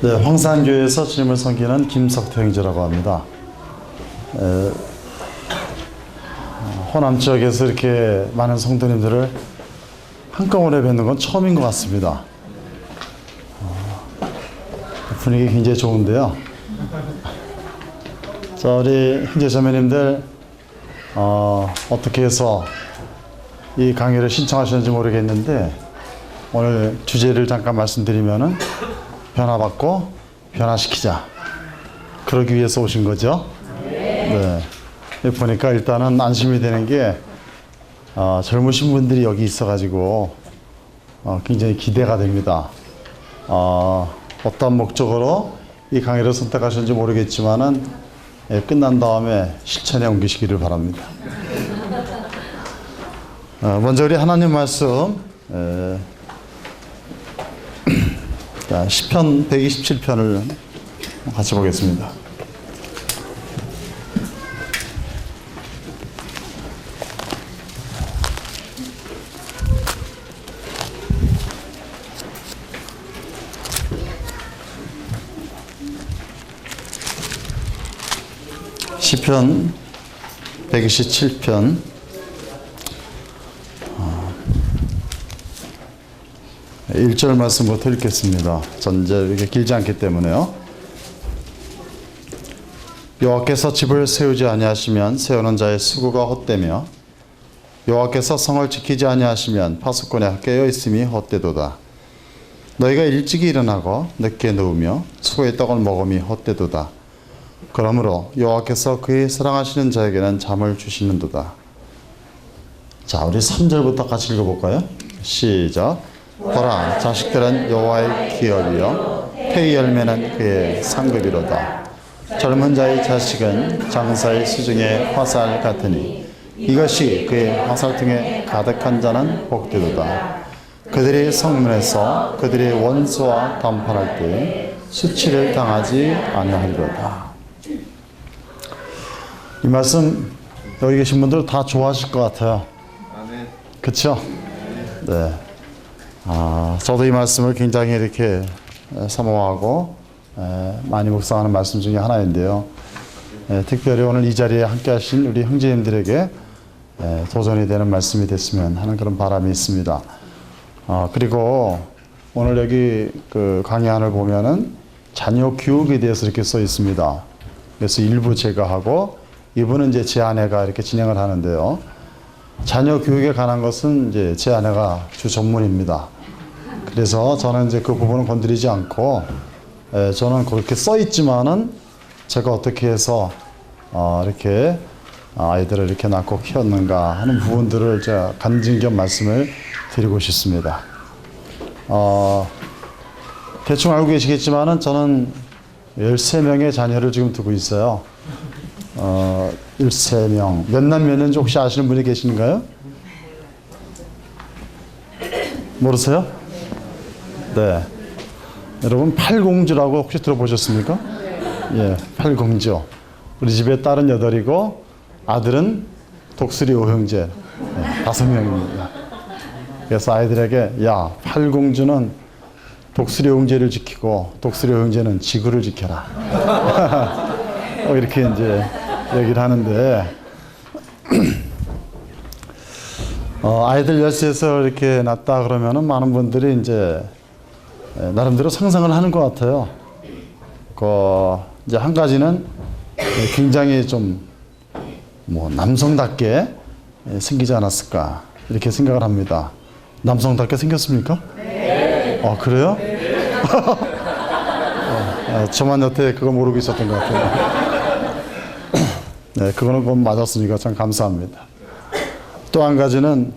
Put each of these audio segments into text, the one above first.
네, 황산교회에서 주님을 섬기는 김석태 형제라고 합니다. 호남 지역에서 이렇게 많은 성도님들을 한꺼번에 뵙는 건 처음인 것 같습니다. 분위기 굉장히 좋은데요. 자, 우리 형제 자매님들 어떻게 해서 이 강의를 신청하셨는지 모르겠는데 오늘 주제를 잠깐 말씀드리면은 변화받고 변화시키자, 그러기 위해서 오신 거죠. 네. 보니까 일단은 안심이 되는 게 젊으신 분들이 여기 있어가지고 굉장히 기대가 됩니다. 어떤 목적으로 이 강의를 선택하셨는지 모르겠지만은 끝난 다음에 실천에 옮기시기를 바랍니다. 먼저 우리 하나님 말씀 시편 127편을 같이 보겠습니다. 시편 127편 1절 말씀부터 읽겠습니다. 전제 이게 길지 않기 때문에요. 여호와께서 집을 세우지 아니하시면 세우는 자의 수고가 헛되며 여호와께서 성을 지키지 아니하시면 파수꾼의 깨어 있음이 헛되도다. 너희가 일찍이 일어나고 늦게 누우며 수고의 떡을 먹음이 헛되도다. 그러므로 여호와께서 그의 사랑하시는 자에게는 잠을 주시는도다. 자, 우리 3절부터 같이 읽어볼까요? 시작. 보라, 자식들은 여호와의 기업이요 태의 열매는 그의 상급이로다. 젊은 자의 자식은 장사의 수중의 화살 같으니 이것이 그의 화살통에 가득한 자는 복되도다. 그들의 성문에서 그들의 원수와 담판할 때 수치를 당하지 아니하리로다. 이 말씀 여기 계신 분들 다 좋아하실 것 같아요. 그렇죠? 네. 저도 이 말씀을 굉장히 이렇게 사모하고 많이 묵상하는 말씀 중에 하나인데요. 특별히 오늘 이 자리에 함께 하신 우리 형제님들에게 도전이 되는 말씀이 됐으면 하는 그런 바람이 있습니다. 그리고 오늘 여기 그 강의안을 보면은 자녀 교육에 대해서 이렇게 써 있습니다. 그래서 일부 제가 하고 이분은 이제 제 아내가 이렇게 진행을 하는데요. 자녀 교육에 관한 것은 이제 제 아내가 주 전문입니다. 그래서 저는 이제 그 부분은 건드리지 않고, 저는 그렇게 써 있지만은 제가 어떻게 해서 이렇게 아이들을 이렇게 낳고 키웠는가 하는 부분들을 제가 간증 겸 말씀을 드리고 싶습니다. 대충 알고 계시겠지만은 저는 13명의 자녀를 지금 두고 있어요. 13명. 몇 남 몇 년인지 혹시 아시는 분이 계신가요? 모르세요? 네. 여러분, 팔공주라고 혹시 들어보셨습니까? 예, 팔공주. 우리 집에 딸은 8이고 아들은 독수리 5형제 5명입니다. 그래서 아이들에게 야, 팔공주는 독수리 5형제를 지키고 독수리 5형제는 지구를 지켜라. 이렇게 이제 얘기를 하는데 아이들 13에서 이렇게 낳았다 그러면은 많은 분들이 이제 나름대로 상상을 하는 것 같아요. 이제 한 가지는 굉장히 좀 남성답게 생기지 않았을까 이렇게 생각을 합니다. 남성답게 생겼습니까? 네. 그래요? 네. 저만 여태 그거 모르고 있었던 것 같아요. 네, 그거는 그건 맞았으니까 참 감사합니다. 또 한 가지는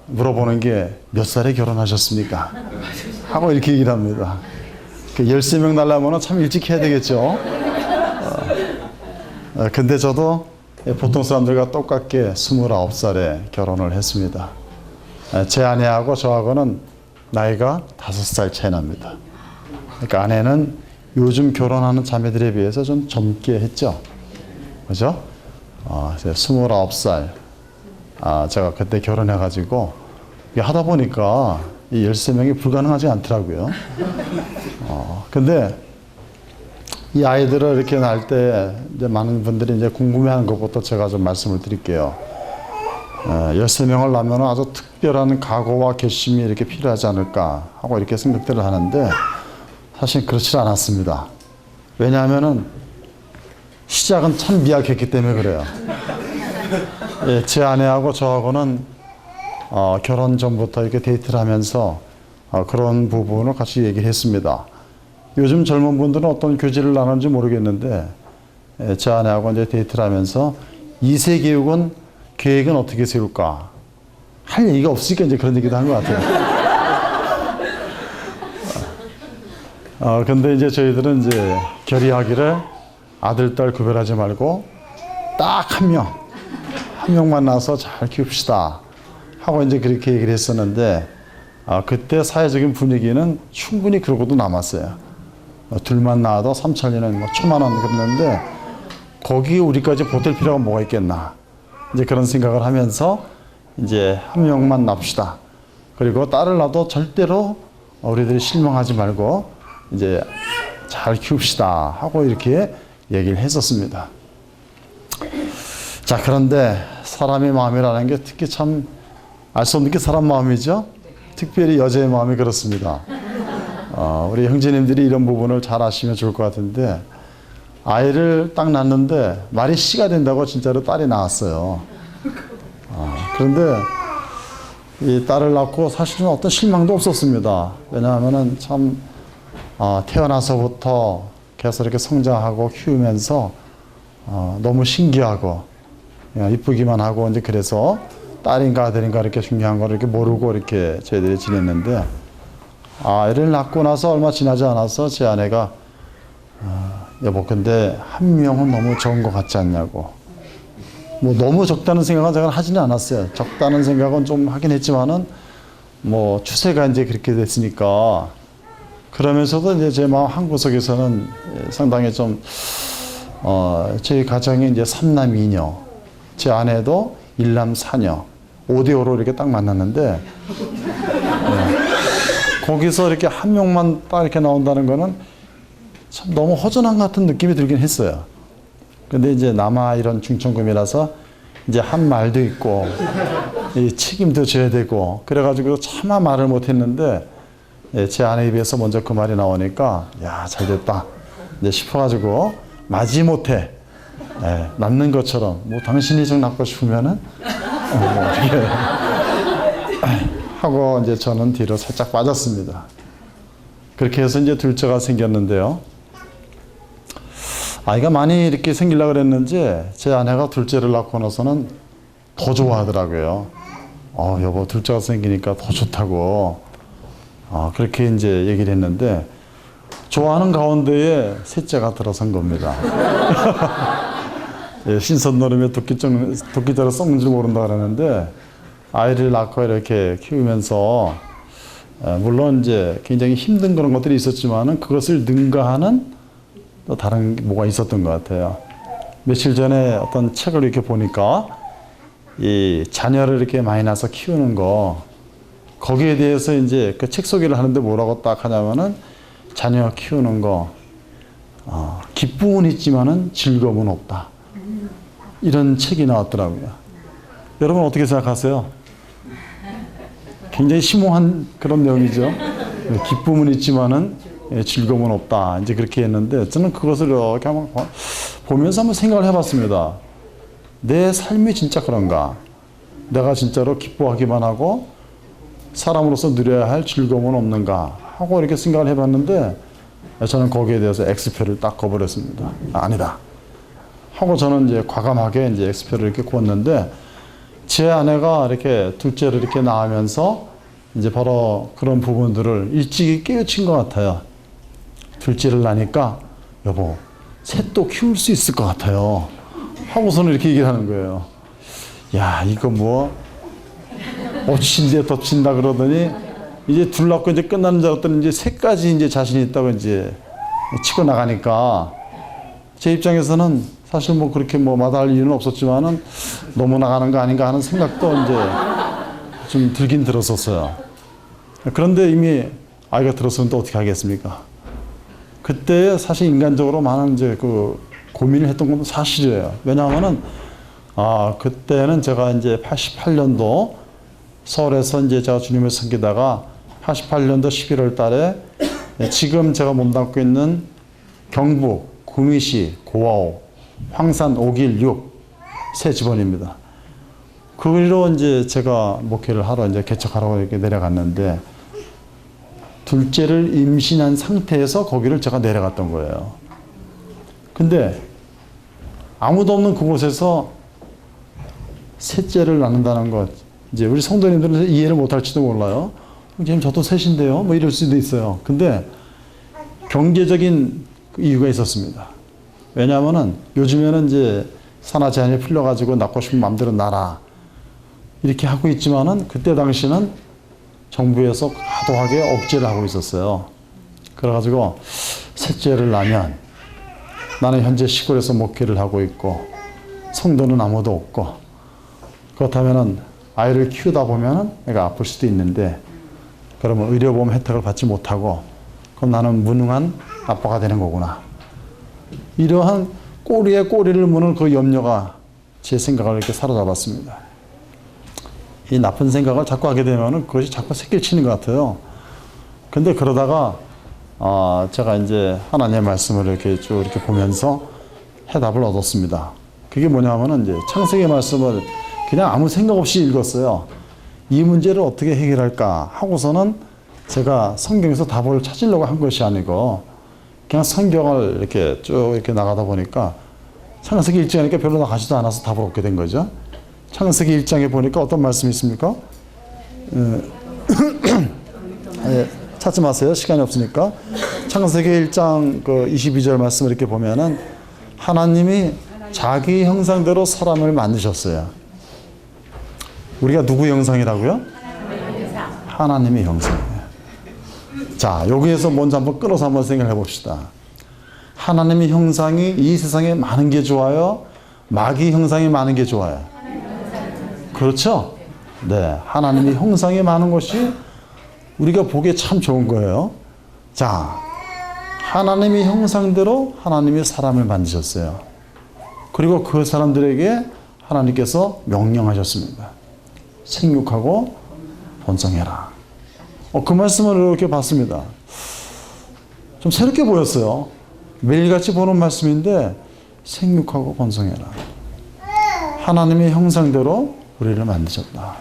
물어보는 게 몇 살에 결혼하셨습니까? 하고 이렇게 얘기를 합니다. 13명 날라면 참 일찍 해야 되겠죠? 근데 저도 보통 사람들과 똑같게 29살에 결혼을 했습니다. 제 아내하고 저하고는 나이가 5살 차이 납니다. 그러니까 아내는 요즘 결혼하는 자매들에 비해서 좀 젊게 했죠. 그죠? 29살. 제가 그때 결혼해가지고, 하다 보니까 이 13명이 불가능하지 않더라고요. 근데 이 아이들을 이렇게 낳을 때 이제 많은 분들이 이제 궁금해하는 것부터 제가 좀 말씀을 드릴게요. 13명을 낳으면 아주 특별한 각오와 결심이 이렇게 필요하지 않을까 하고 이렇게 생각들을 하는데 사실 그렇지 않았습니다. 왜냐하면은 시작은 참 미약했기 때문에 그래요. 예, 제 아내하고 저하고는 결혼 전부터 이렇게 데이트를 하면서 그런 부분을 같이 얘기를 했습니다. 요즘 젊은 분들은 어떤 교제를 나누는지 모르겠는데 제 아내하고 이제 데이트를 하면서 2세 계획은 어떻게 세울까? 할 얘기가 없으니까 이제 그런 얘기도 한 것 같아요. 근데 이제 저희들은 이제 결의하기를 아들, 딸 구별하지 말고 딱 한 명만 낳아서 잘 키웁시다 하고 이제 그렇게 얘기를 했었는데 그때 사회적인 분위기는 충분히 그러고도 남았어요. 둘만 낳아도 3천리는 뭐 천만 원 그랬는데 거기에 우리까지 보탤 필요가 뭐가 있겠나. 이제 그런 생각을 하면서 이제 한 명만 납시다. 그리고 딸을 낳아도 절대로 우리들이 실망하지 말고 이제 잘 키웁시다 하고 이렇게 얘기를 했었습니다. 자, 그런데 사람의 마음이라는 게 특히 참 알 수 없는 게 사람 마음이죠. 특별히 여자의 마음이 그렇습니다. 우리 형제님들이 이런 부분을 잘 아시면 좋을 것 같은데 아이를 딱 낳는데 말이 씨가 된다고 진짜로 딸이 나왔어요. 그런데 이 딸을 낳고 사실은 어떤 실망도 없었습니다. 왜냐하면은 참 태어나서부터 계속 이렇게 성장하고 키우면서 너무 신기하고 이쁘기만 하고 이제 그래서 딸인가 아들인가 이렇게 중요한 걸 이렇게 모르고 이렇게 저희들이 지냈는데 아이를 낳고 나서 얼마 지나지 않아서 제 아내가 여보 근데 한 명은 너무 적은 것 같지 않냐고. 뭐 너무 적다는 생각은 제가 하지는 않았어요. 적다는 생각은 좀 하긴 했지만은 뭐 추세가 이제 그렇게 됐으니까 그러면서도 이제 제 마음 한구석에서는 상당히 좀 저희 가정이 이제 3남 2녀 제 아내도 1남 4녀 5대5로 이렇게 딱 만났는데 거기서 이렇게 한 명만 딱 이렇게 나온다는 거는 참 너무 허전한 같은 느낌이 들긴 했어요. 근데 이제 남아 이런 중천금이라서 이제 한 말도 있고 이 책임도 져야 되고 그래가지고 차마 말을 못했는데 제 아내 입에서 먼저 그 말이 나오니까 야 잘됐다 이제 싶어가지고 마지못해 낳는 것처럼 뭐 당신이 좀 낳고 싶으면은 뭐 이렇게 하고 이제 저는 뒤로 살짝 빠졌습니다. 그렇게 해서 이제 둘째가 생겼는데요. 아이가 많이 이렇게 생기려고 그랬는지 제 아내가 둘째를 낳고 나서는 더 좋아하더라고요. 여보 둘째가 생기니까 더 좋다고 그렇게 이제 얘기를 했는데 좋아하는 가운데에 셋째가 들어선 겁니다. 예, 신선노름에 도끼자루 썩는 줄 모른다 그러는데 아이를 낳고 이렇게 키우면서 물론 이제 굉장히 힘든 그런 것들이 있었지만은 그것을 능가하는 또 다른 뭐가 있었던 것 같아요. 며칠 전에 어떤 책을 이렇게 보니까 이 자녀를 이렇게 많이 낳아서 키우는 거 거기에 대해서 이제 그 책 소개를 하는데 뭐라고 딱 하냐면은 자녀 키우는 거 기쁨은 있지만은 즐거움은 없다. 이런 책이 나왔더라고요. 여러분 어떻게 생각하세요? 굉장히 심오한 그런 내용이죠. 기쁨은 있지만은 즐거움은 없다. 이제 그렇게 했는데 저는 그것을 이렇게 한번 보면서 한번 생각을 해봤습니다. 내 삶이 진짜 그런가? 내가 진짜로 기뻐하기만 하고 사람으로서 누려야 할 즐거움은 없는가? 하고 이렇게 생각을 해봤는데 저는 거기에 대해서 X표를 딱 거버렸습니다. 아니다. 하고 저는 이제 과감하게 이제 X표를 이렇게 구웠는데 제 아내가 이렇게 둘째를 이렇게 낳으면서 이제 바로 그런 부분들을 일찍이 깨우친 것 같아요. 둘째를 낳으니까 여보 셋도 키울 수 있을 것 같아요. 하고서는 이렇게 얘기를 하는 거예요. 야 이거 뭐 엎친데 덮친다 그러더니 이제 둘 낳고 이제 끝나는 줄 알았더니 이제 셋까지 이제 자신이 있다고 이제 치고 나가니까 제 입장에서는 사실 뭐 그렇게 뭐 마다할 이유는 없었지만은 너무 나가는 거 아닌가 하는 생각도 이제 좀 들긴 들었었어요. 그런데 이미 아이가 들었으면 또 어떻게 하겠습니까? 그때 사실 인간적으로 많은 이제 그 고민을 했던 건 사실이에요. 왜냐하면은, 그때는 제가 이제 88년도 서울에서 이제 제가 주님을 섬기다가 88년도 11월 달에 지금 제가 몸담고 있는 경북 구미시 고아호 황산 5길 6 세 집원입니다. 거기로 이제 제가 목회를 하러 이제 개척하러 이렇게 내려갔는데 둘째를 임신한 상태에서 거기를 제가 내려갔던 거예요. 근데 아무도 없는 그곳에서 셋째를 낳는다는 것, 이제 우리 성도님들은 이해를 못할지도 몰라요. 지금 저도 셋인데요, 뭐 이럴 수도 있어요. 근데 경제적인 이유가 있었습니다. 왜냐하면은 요즘에는 이제 산하 제한이 풀려가지고 낳고 싶으면 마음대로 낳아라 이렇게 하고 있지만은 그때 당시는 정부에서 과도하게 억제를 하고 있었어요. 그래가지고 셋째를 낳으면 나는 현재 시골에서 목회를 하고 있고 성도는 아무도 없고 그렇다면은 아이를 키우다 보면은 내가 아플 수도 있는데 그러면 의료보험 혜택을 받지 못하고 그럼 나는 무능한 아빠가 되는 거구나. 이러한 꼬리에 꼬리를 무는 그 염려가 제 생각을 이렇게 사로잡았습니다. 이 나쁜 생각을 자꾸 하게 되면은 그것이 자꾸 새끼를 치는 것 같아요. 근데 그러다가 제가 이제 하나님의 말씀을 이렇게 쭉 이렇게 보면서 해답을 얻었습니다. 그게 뭐냐면은 이제 창세기 말씀을 그냥 아무 생각 없이 읽었어요. 이 문제를 어떻게 해결할까 하고서는 제가 성경에서 답을 찾으려고 한 것이 아니고 그냥 성경을 이렇게 쭉 이렇게 나가다 보니까 창세기 1장이니까 별로 나가지도 않아서 답을 얻게 된 거죠. 창세기 1장에 보니까 어떤 말씀이 있습니까? 찾지 마세요. 시간이 없으니까. 창세기 1장 그 22절 말씀을 이렇게 보면은 하나님이 자기 형상대로 사람을 만드셨어요. 우리가 누구 형상이라고요? 하나님의 형상이에요. 자, 여기에서 먼저 한번 끌어서 한번 생각해 봅시다. 하나님의 형상이 이 세상에 많은 게 좋아요? 마귀 형상이 많은 게 좋아요? 그렇죠? 네. 하나님의 형상이 많은 것이 우리가 보기에 참 좋은 거예요. 자, 하나님의 형상대로 하나님이 사람을 만드셨어요. 그리고 그 사람들에게 하나님께서 명령하셨습니다. 생육하고 번성해라. 그 말씀을 이렇게 봤습니다. 좀 새롭게 보였어요. 매일같이 보는 말씀인데 생육하고 번성해라. 하나님의 형상대로 우리를 만드셨다.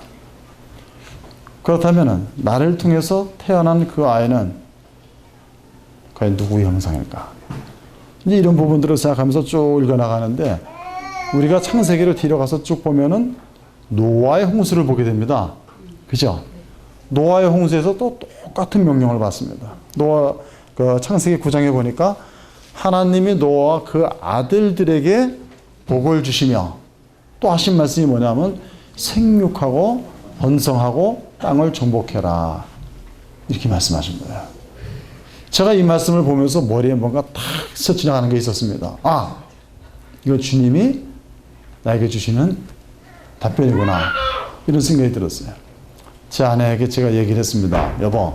그렇다면 나를 통해서 태어난 그 아이는 과연 누구의 형상일까? 이제 이런 부분들을 생각하면서 쭉 읽어나가는데 우리가 창세기를 뒤로 가서 쭉 보면은 노아의 홍수를 보게 됩니다. 그죠? 노아의 홍수에서 또 똑같은 명령을 받습니다. 그 창세기 9장에 보니까 하나님이 노아와 그 아들들에게 복을 주시며 또 하신 말씀이 뭐냐면 생육하고 번성하고 땅을 정복해라. 이렇게 말씀하신 거예요. 제가 이 말씀을 보면서 머리에 뭔가 탁 스쳐 지나가는 게 있었습니다. 이거 주님이 나에게 주시는 답변이구나. 이런 생각이 들었어요. 제 아내에게 제가 얘기를 했습니다. 여보,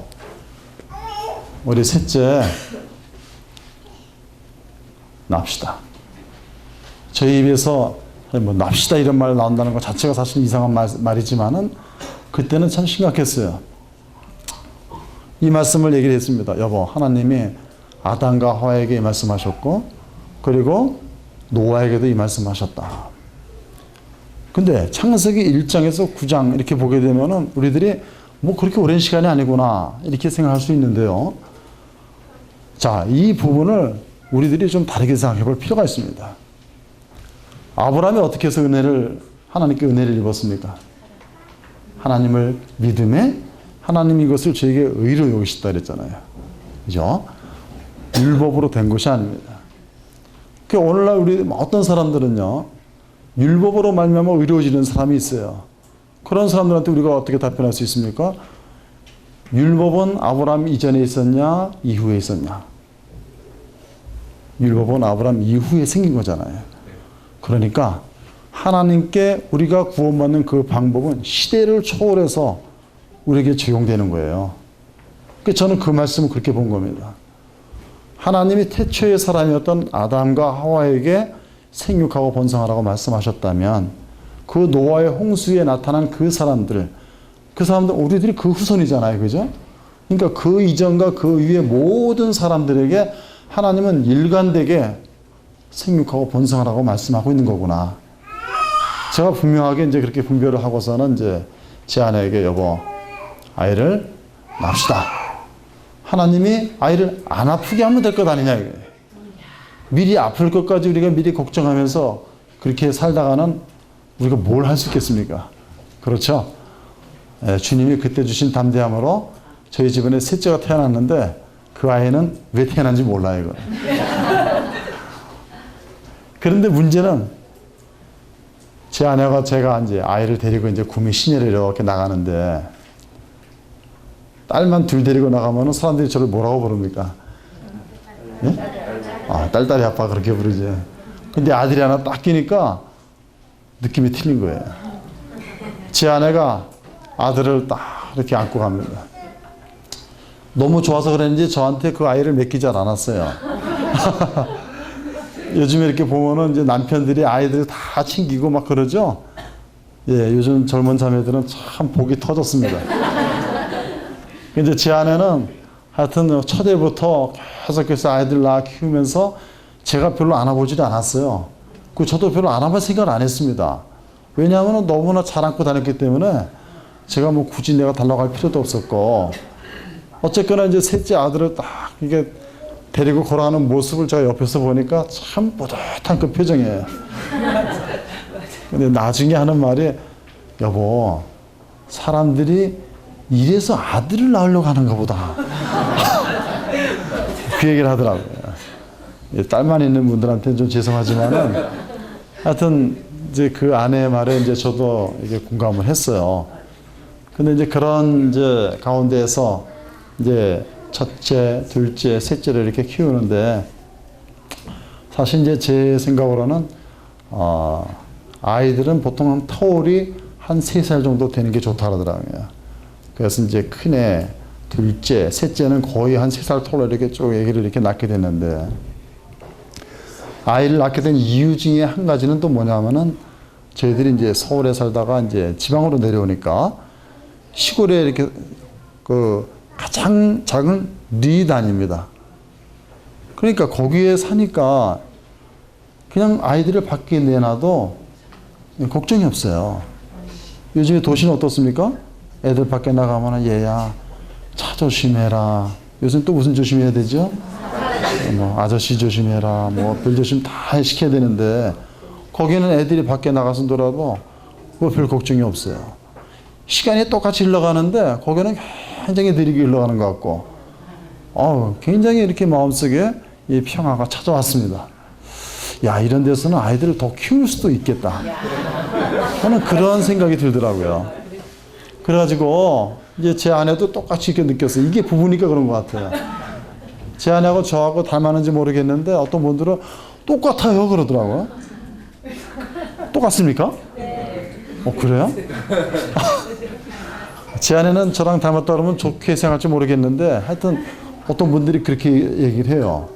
우리 셋째 납시다. 저희 입에서 뭐 납시다 이런 말 나온다는 것 자체가 사실 이상한 말이지만은 그때는 참 심각했어요. 이 말씀을 얘기를 했습니다. 여보, 하나님이 아담과 하와에게 이 말씀하셨고 그리고 노아에게도 이 말씀하셨다. 근데 창세기 1장에서 9장 이렇게 보게 되면은 우리들이 뭐 그렇게 오랜 시간이 아니구나 이렇게 생각할 수 있는데요. 자, 이 부분을 우리들이 좀 다르게 생각해 볼 필요가 있습니다. 아브라함이 어떻게 해서 하나님께 은혜를 입었습니까? 하나님을 믿음에 하나님이 이것을 저에게 의로 여기셨다 그랬잖아요. 그죠? 율법으로 된 것이 아닙니다. 오늘날 우리 어떤 사람들은요, 율법으로 말미암아 의로워지는 사람이 있어요. 그런 사람들한테 우리가 어떻게 답변할 수 있습니까? 율법은 아브라함 이전에 있었냐, 이후에 있었냐? 율법은 아브라함 이후에 생긴 거잖아요. 그러니까 하나님께 우리가 구원받는 그 방법은 시대를 초월해서 우리에게 적용되는 거예요. 저는 그 말씀을 그렇게 본 겁니다. 하나님이 태초의 사람이었던 아담과 하와에게 생육하고 번성하라고 말씀하셨다면 그 노아의 홍수에 나타난 그 사람들 우리들이 그 후손이잖아요. 그죠? 그러니까 그 이전과 그 위의 모든 사람들에게 하나님은 일관되게 생육하고 번성하라고 말씀하고 있는 거구나. 제가 분명하게 이제 그렇게 분별을 하고서는 이제 제 아내에게 여보, 아이를 낳읍시다. 하나님이 아이를 안 아프게 하면 될 것 아니냐. 미리 아플 것까지 우리가 미리 걱정하면서 그렇게 살다가는 우리가 뭘 할 수 있겠습니까? 그렇죠? 주님이 그때 주신 담대함으로 저희 집안에 셋째가 태어났는데 그 아이는 왜 태어난지 몰라요. 이거. 그런데 문제는 제 아내가 제가 이제 아이를 데리고 이제 구미 시내를 이렇게 나가는데 딸만 둘 데리고 나가면은 사람들이 저를 뭐라고 부릅니까? 예? 딸딸이 아빠 그렇게 부르지. 근데 아들이 하나 딱 끼니까 느낌이 틀린 거예요. 제 아내가 아들을 딱 이렇게 안고 갑니다. 너무 좋아서 그랬는지 저한테 그 아이를 맡기지 않았어요. 요즘에 이렇게 보면은 이제 남편들이 아이들 다 챙기고 막 그러죠. 예, 요즘 젊은 자매들은 참 복이 터졌습니다. 이제 제 아내는 하여튼 첫애부터 계속해서 아이들 낳아 키우면서 제가 별로 안아보지도 않았어요. 저도 별로 안아볼 생각을 안 했습니다. 왜냐하면 너무나 잘 안고 다녔기 때문에 제가 뭐 굳이 내가 달라고 할 필요도 없었고, 어쨌거나 이제 셋째 아들을 딱 이게 데리고 걸어가는 모습을 제가 옆에서 보니까 참 뿌듯한 그 표정이에요. 근데 나중에 하는 말이 여보, 사람들이 이래서 아들을 낳으려고 하는가 보다. 그 얘기를 하더라고요. 딸만 있는 분들한테는 좀 죄송하지만은 하여튼 이제 그 아내의 말에 이제 저도 이게 공감을 했어요. 근데 이제 그런 이제 가운데에서 이제 첫째, 둘째, 셋째를 이렇게 키우는데 사실 이제 제 생각으로는 아이들은 보통 터울이 한 3살 정도 되는 게 좋다 그러더라고요. 그래서 이제 큰애, 둘째, 셋째는 거의 한 3살 터울로 이렇게 쭉 애기를 이렇게 낳게 됐는데, 아이를 낳게 된 이유 중에 한 가지는 또 뭐냐면은 저희들이 이제 서울에 살다가 이제 지방으로 내려오니까 시골에 이렇게 그 가장 작은 리단입니다. 그러니까 거기에 사니까 그냥 아이들을 밖에 내놔도 걱정이 없어요. 요즘에 도시는 어떻습니까? 애들 밖에 나가면 얘야 차 조심해라. 요즘 또 무슨 조심해야 되죠? 뭐 아저씨 조심해라. 뭐 별 조심 다 시켜야 되는데 거기는 애들이 밖에 나가서 놀아도 뭐 별 걱정이 없어요. 시간이 똑같이 흘러가는데 거기는 굉장히 느리게 흘러가는 것 같고, 굉장히 이렇게 마음속에 이 평화가 찾아왔습니다. 야, 이런 데서는 아이들을 더 키울 수도 있겠다. 저는 그런 생각이 들더라고요. 그래가지고 이제 제 아내도 똑같이 이렇게 느꼈어요. 이게 부부니까 그런 것 같아요. 제 아내하고 저하고 닮았는지 모르겠는데 어떤 분들은 똑같아요 그러더라고요. 똑같습니까? 그래요? 제 아내는 저랑 닮았다 그러면 좋게 생각할지 모르겠는데 하여튼 어떤 분들이 그렇게 얘기를 해요.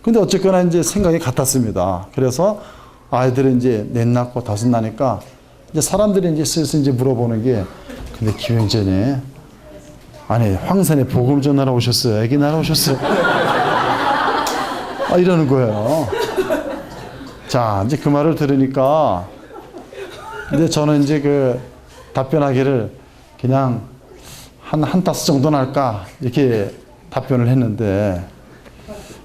근데 어쨌거나 이제 생각이 같았습니다. 그래서 아이들은 이제 넷 낳고 다섯 나니까 이제 사람들이 이제 슬슬 이제 물어보는 게, 근데 김영재님, 아니 황산에 복음 전하러 오셨어요? 애기 낳으러 오셨어요? 이러는 거예요. 자, 이제 그 말을 들으니까 근데 저는 이제 그 답변하기를 그냥 한 다섯 정도는 할까 이렇게 답변을 했는데,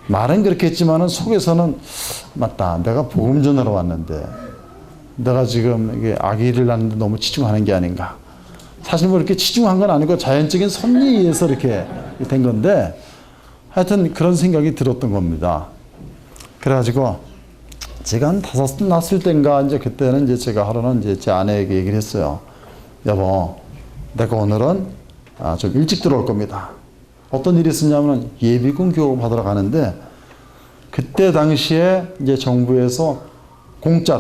말은 그렇게 했지만은 속에서는 맞다, 내가 복음 전하러 왔는데 내가 지금 이게 아기를 낳는데 너무 치중하는 게 아닌가. 사실 뭐 이렇게 치중한 건 아니고 자연적인 섭리에 의해서 이렇게 된 건데 하여튼 그런 생각이 들었던 겁니다. 그래가지고 제가 한 5 낳았을 때인가 이제 그때는 이제 제가 하루는 이제 제 아내에게 얘기를 했어요. 여보, 내가 오늘은 좀 일찍 들어올 겁니다. 어떤 일이 있었냐면 예비군 교육 받으러 가는데 그때 당시에 이제 정부에서 공짜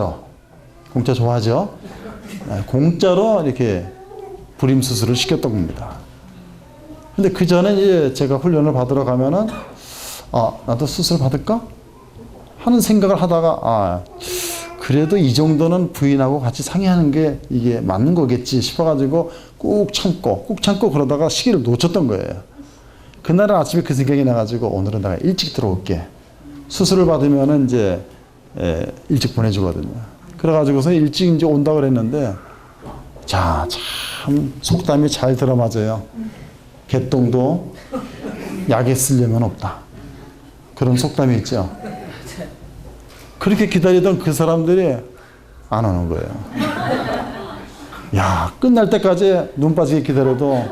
좋아하죠? 공짜로 이렇게 불임 수술을 시켰던 겁니다. 근데 그 전에 이제 제가 훈련을 받으러 가면은, 나도 수술 받을까? 하는 생각을 하다가, 그래도 이 정도는 부인하고 같이 상의하는 게 이게 맞는 거겠지 싶어가지고 꾹 참고 그러다가 시기를 놓쳤던 거예요. 그날은 아침에 그 생각이 나가지고 오늘은 내가 일찍 들어올게. 수술을 받으면은 이제 일찍 보내주거든요. 그래가지고서 일찍 이제 온다고 그랬는데, 자, 참 속담이 잘 들어맞아요. 개똥도 약에 쓰려면 없다. 그런 속담이 있죠. 그렇게 기다리던 그 사람들이 안 오는 거예요. 야, 끝날 때까지 눈 빠지게 기다려도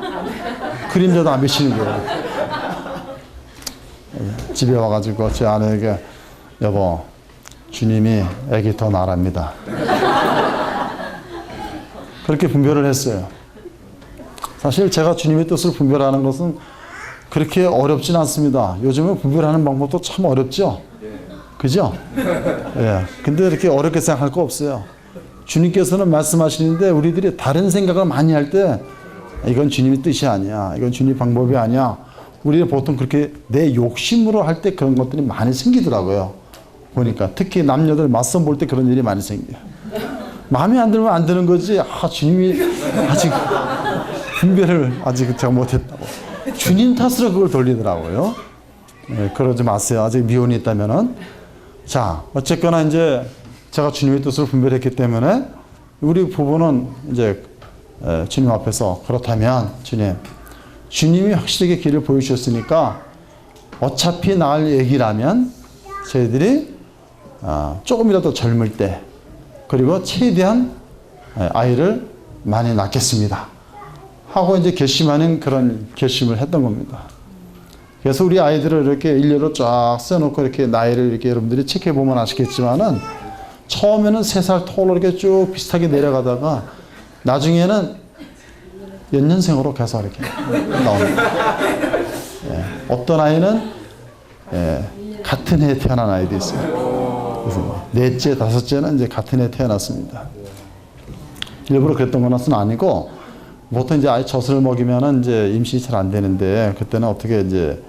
그림자도 안 비치는 거예요. 집에 와가지고 제 아내에게, 여보, 주님이 애기 더 나랍니다. 그렇게 분별을 했어요. 사실 제가 주님의 뜻을 분별하는 것은 그렇게 어렵진 않습니다. 요즘은 분별하는 방법도 참 어렵죠? 그죠? 예. 근데 이렇게 어렵게 생각할 거 없어요. 주님께서는 말씀하시는데 우리들이 다른 생각을 많이 할 때 이건 주님의 뜻이 아니야. 이건 주님의 방법이 아니야. 우리는 보통 그렇게 내 욕심으로 할 때 그런 것들이 많이 생기더라고요. 보니까 특히 남녀들 맞선 볼 때 그런 일이 많이 생겨요. 마음에 안 들면 안 되는 거지. 주님이 아직 분별을 아직 제가 못했다고. 주님 탓으로 그걸 돌리더라고요. 네, 그러지 마세요. 아직 미혼이 있다면은. 자, 어쨌거나 이제 제가 주님의 뜻을 분별했기 때문에 우리 부부는 이제 주님 앞에서, 그렇다면 주님이 확실하게 길을 보여주셨으니까 어차피 낳을 얘기라면 저희들이 조금이라도 젊을 때, 그리고 최대한 아이를 많이 낳겠습니다 하고 이제 결심하는 그런 결심을 했던 겁니다. 그래서 우리 아이들을 이렇게 일렬로 쫙 써놓고 이렇게 나이를 이렇게 여러분들이 체크해 보면 아시겠지만은, 처음에는 3살 톨로 이렇게 쭉 비슷하게 내려가다가 나중에는 연년생으로 계속 이렇게 나옵니다. 어떤 아이는 같은 해에 태어난 아이도 있어요. 그래서 넷째, 다섯째는 이제 같은 해에 태어났습니다. 일부러 그랬던 건 아니고, 보통 이제 아이 젖을 먹이면은 이제 임신이 잘 안 되는데, 그때는 어떻게 이제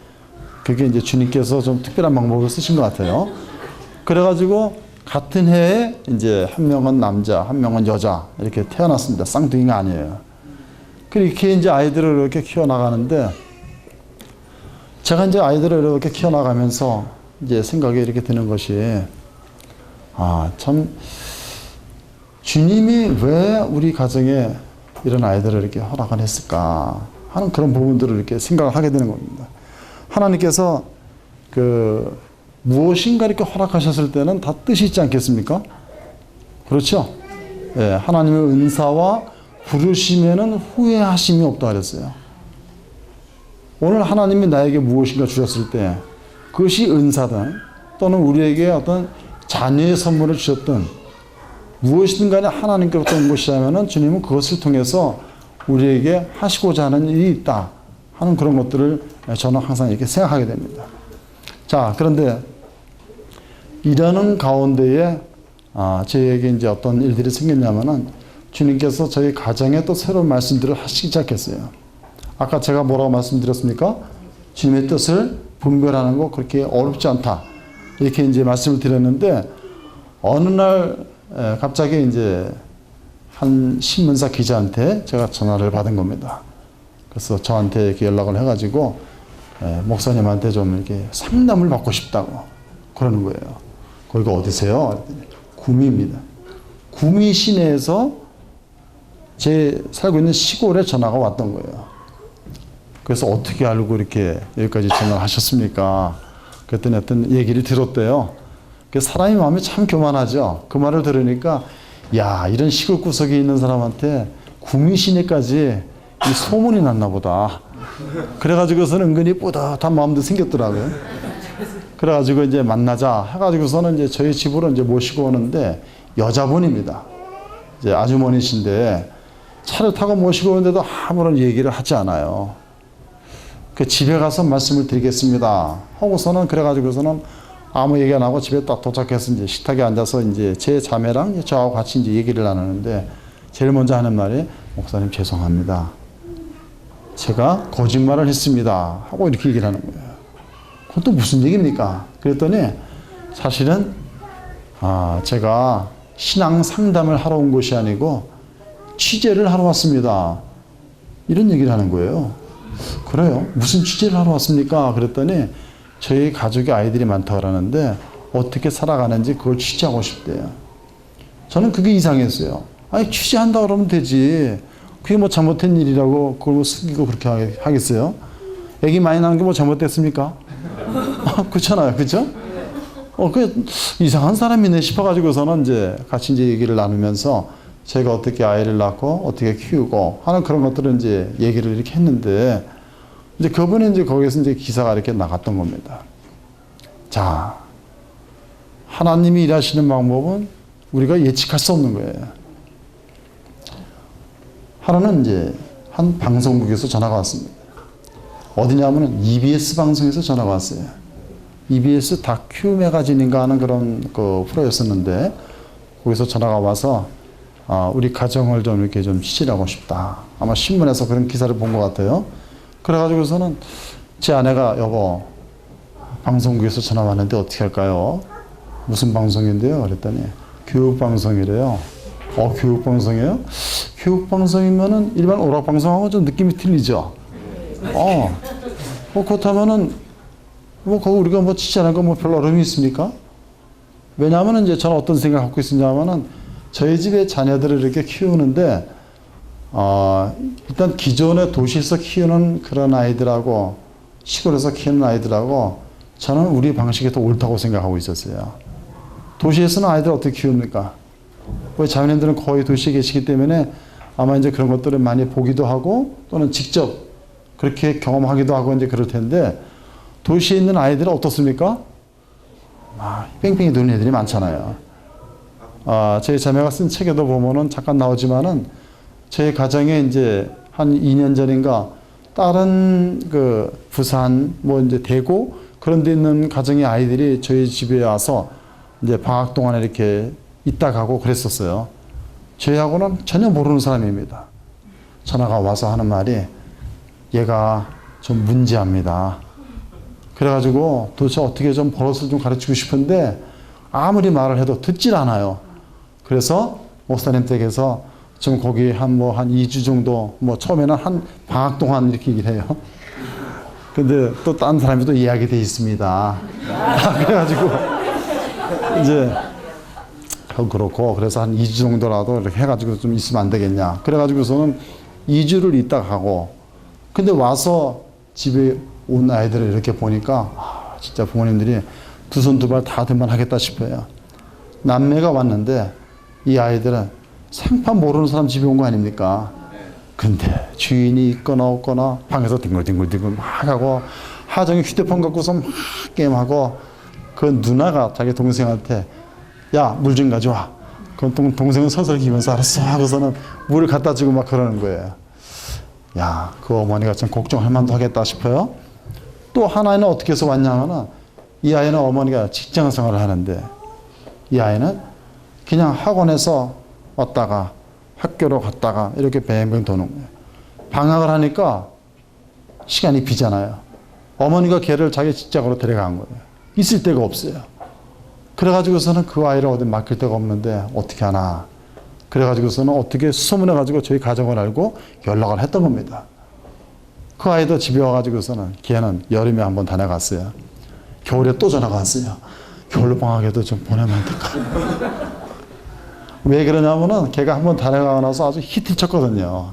그게 이제 주님께서 좀 특별한 방법을 쓰신 것 같아요. 그래가지고 같은 해에 이제 한 명은 남자, 한 명은 여자 이렇게 태어났습니다. 쌍둥이가 아니에요. 그렇게 이제 아이들을 이렇게 키워나가는데, 제가 이제 아이들을 이렇게 키워나가면서 이제 생각이 이렇게 드는 것이, 참 주님이 왜 우리 가정에 이런 아이들을 이렇게 허락을 했을까 하는 그런 부분들을 이렇게 생각을 하게 되는 겁니다. 하나님께서 무엇인가 이렇게 허락하셨을 때는 다 뜻이 있지 않겠습니까? 그렇죠? 예, 하나님의 은사와 부르심에는 후회하심이 없다 그랬어요. 오늘 하나님이 나에게 무엇인가 주셨을 때, 그것이 은사든 또는 우리에게 어떤 자녀의 선물을 주셨든 무엇이든 간에 하나님께로부터 온 것이라면 주님은 그것을 통해서 우리에게 하시고자 하는 일이 있다 하는 그런 것들을 저는 항상 이렇게 생각하게 됩니다. 자, 그런데 이러는 가운데에 저희에게 이제 어떤 일들이 생겼냐면은, 주님께서 저희 가정에 또 새로운 말씀들을 하시기 시작했어요. 아까 제가 뭐라고 말씀드렸습니까? 주님의 뜻을 분별하는 거 그렇게 어렵지 않다, 이렇게 이제 말씀을 드렸는데, 어느 날 갑자기 이제 한 신문사 기자한테 제가 전화를 받은 겁니다. 그래서 저한테 이렇게 연락을 해가지고 목사님한테 좀 이렇게 상담을 받고 싶다고 그러는 거예요. 거기가 어디세요? 구미입니다. 구미 시내에서 제 살고 있는 시골에 전화가 왔던 거예요. 그래서 어떻게 알고 이렇게 여기까지 전화를 하셨습니까? 그랬더니 어떤 얘기를 들었대요. 사람이 마음이 참 교만하죠. 그 말을 들으니까, 야, 이런 시골 구석에 있는 사람한테 구미 시내까지 이 소문이 났나 보다. 그래가지고서는 은근히 뿌듯한 마음도 생겼더라고요. 그래가지고 이제 만나자 해가지고서는 이제 저희 집으로 이제 모시고 오는데, 여자분입니다. 이제 아주머니신데 차를 타고 모시고 오는데도 아무런 얘기를 하지 않아요. 그 집에 가서 말씀을 드리겠습니다 하고서는, 그래가지고서는 아무 얘기 안 하고 집에 딱 도착해서 이제 식탁에 앉아서 이제 제 자매랑 저하고 같이 이제 얘기를 나누는데, 제일 먼저 하는 말이, 목사님 죄송합니다. 제가 거짓말을 했습니다 하고 이렇게 얘기를 하는 거예요. 그건 또 무슨 얘기입니까? 그랬더니 사실은 제가 신앙 상담을 하러 온 것이 아니고 취재를 하러 왔습니다. 이런 얘기를 하는 거예요. 그래요? 무슨 취재를 하러 왔습니까? 그랬더니 저희 가족에 아이들이 많다고 그러는데 어떻게 살아가는지 그걸 취재하고 싶대요. 저는 그게 이상했어요. 아니 취재한다 그러면 되지. 그게 뭐 잘못된 일이라고 그걸 뭐 숨기고 그렇게 하겠어요? 애기 많이 낳은 게 뭐 잘못됐습니까? 그렇잖아요. 그죠? 그 이상한 사람이네 싶어가지고서는 이제 같이 이제 얘기를 나누면서 제가 어떻게 아이를 낳고 어떻게 키우고 하는 그런 것들을 이제 얘기를 이렇게 했는데 이제 그분이 이제 거기서 이제 기사가 이렇게 나갔던 겁니다. 자, 하나님이 일하시는 방법은 우리가 예측할 수 없는 거예요. 하루는 이제 한 방송국에서 전화가 왔습니다. 어디냐면은 EBS 방송에서 전화가 왔어요. EBS 다큐 매거진인가 하는 그런 그 프로였었는데 거기서 전화가 와서 우리 가정을 좀 이렇게 좀 취재를 하고 싶다. 아마 신문에서 그런 기사를 본 것 같아요. 그래가지고서는 제 아내가 여보 방송국에서 전화 왔는데 어떻게 할까요? 무슨 방송인데요? 그랬더니 교육방송이래요. 교육방송이에요? 교육방송이면은 일반 오락방송하고 좀 느낌이 틀리죠? 그렇다면은 뭐 거기 우리가 뭐 취재하는 거 뭐 별로 어려움이 있습니까? 왜냐하면 이제 저는 어떤 생각을 갖고 있었냐면은 저희 집에 자녀들을 이렇게 키우는데 일단 기존의 도시에서 키우는 그런 아이들하고 시골에서 키우는 아이들하고 저는 우리 방식이 더 옳다고 생각하고 있었어요. 도시에서는 아이들 어떻게 키웁니까? 우리 자매님들은 거의 도시에 계시기 때문에 아마 이제 그런 것들을 많이 보기도 하고 또는 직접 그렇게 경험하기도 하고 이제 그럴 텐데 도시에 있는 아이들은 어떻습니까? 뺑뺑이 도는 애들이 많잖아요. 저희 자매가 쓴 책에도 보면은 잠깐 나오지만은 저희 가정에 이제 한 2년 전인가 다른 그 부산 뭐 이제 대구 그런 데 있는 가정의 아이들이 저희 집에 와서 이제 방학 동안에 이렇게 있다 가고 그랬었어요. 저희하고는 전혀 모르는 사람입니다. 전화가 와서 하는 말이 얘가 좀 문제합니다. 그래가지고 도대체 어떻게 좀 버릇을 좀 가르치고 싶은데 아무리 말을 해도 듣질 않아요. 그래서 목사님 댁에서 좀 거기 한 2주 정도 뭐 처음에는 한 방학 동안 이렇게 얘기를 해요. 근데 또 딴 사람이 또 이야기 돼 있습니다. 그래가지고 이제 그렇고 그래서 한 2주 정도라도 이렇게 해가지고 좀 있으면 안 되겠냐. 그래가지고서는 2주를 있다 가고 근데 와서 집에 온 아이들을 이렇게 보니까 진짜 부모님들이 두 손 두 발 다 들만 하겠다 싶어요. 남매가 왔는데 이 아이들은 생판 모르는 사람 집에 온 거 아닙니까? 근데 주인이 있거나 없거나 방에서 뒹굴뒹굴 막 하고 하정이 휴대폰 갖고서 막 게임하고 그 누나가 자기 동생한테 야, 물 좀 가져와. 그럼 동생은 서설기면서 알았어 하고서는 물을 갖다 주고 막 그러는 거예요. 야, 그 어머니가 좀 걱정할 만도 하겠다 싶어요. 또 하나는 어떻게 해서 왔냐면은 이 아이는 어머니가 직장 생활을 하는데 이 아이는 그냥 학원에서 왔다가 학교로 갔다가 이렇게 뱅뱅 도는 거예요. 방학을 하니까 시간이 비잖아요. 어머니가 걔를 자기 직장으로 데려간 거예요. 있을 데가 없어요. 그래가지고서는 그 아이를 어디 맡길 데가 없는데 어떻게 하나. 그래가지고서는 어떻게 수소문해가지고 저희 가정을 알고 연락을 했던 겁니다. 그 아이도 집에 와가지고서는 걔는 여름에 한번 다녀갔어요. 겨울에 또 전화가 왔어요. 겨울방학에도 좀 보내면 안 될까? 왜 그러냐면은 걔가 한번 다녀가고 나서 아주 히트 쳤거든요.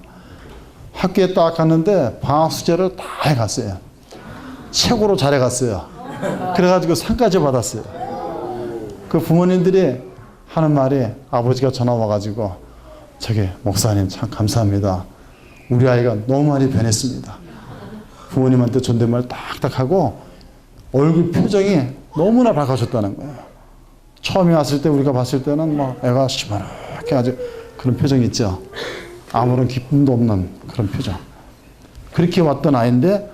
학교에 딱 갔는데 방학 숙제를 다 해갔어요. 최고로 잘해갔어요. 그래가지고 상까지 받았어요. 그 부모님들이 하는 말이 아버지가 전화 와가지고 저기 목사님 참 감사합니다. 우리 아이가 너무 많이 변했습니다. 부모님한테 존댓말 딱딱 하고 얼굴 표정이 너무나 밝아졌다는 거예요. 처음에 왔을 때 우리가 봤을 때는 막 애가 시퍼렇게 아주 그런 표정이 있죠. 아무런 기쁨도 없는 그런 표정. 그렇게 왔던 아이인데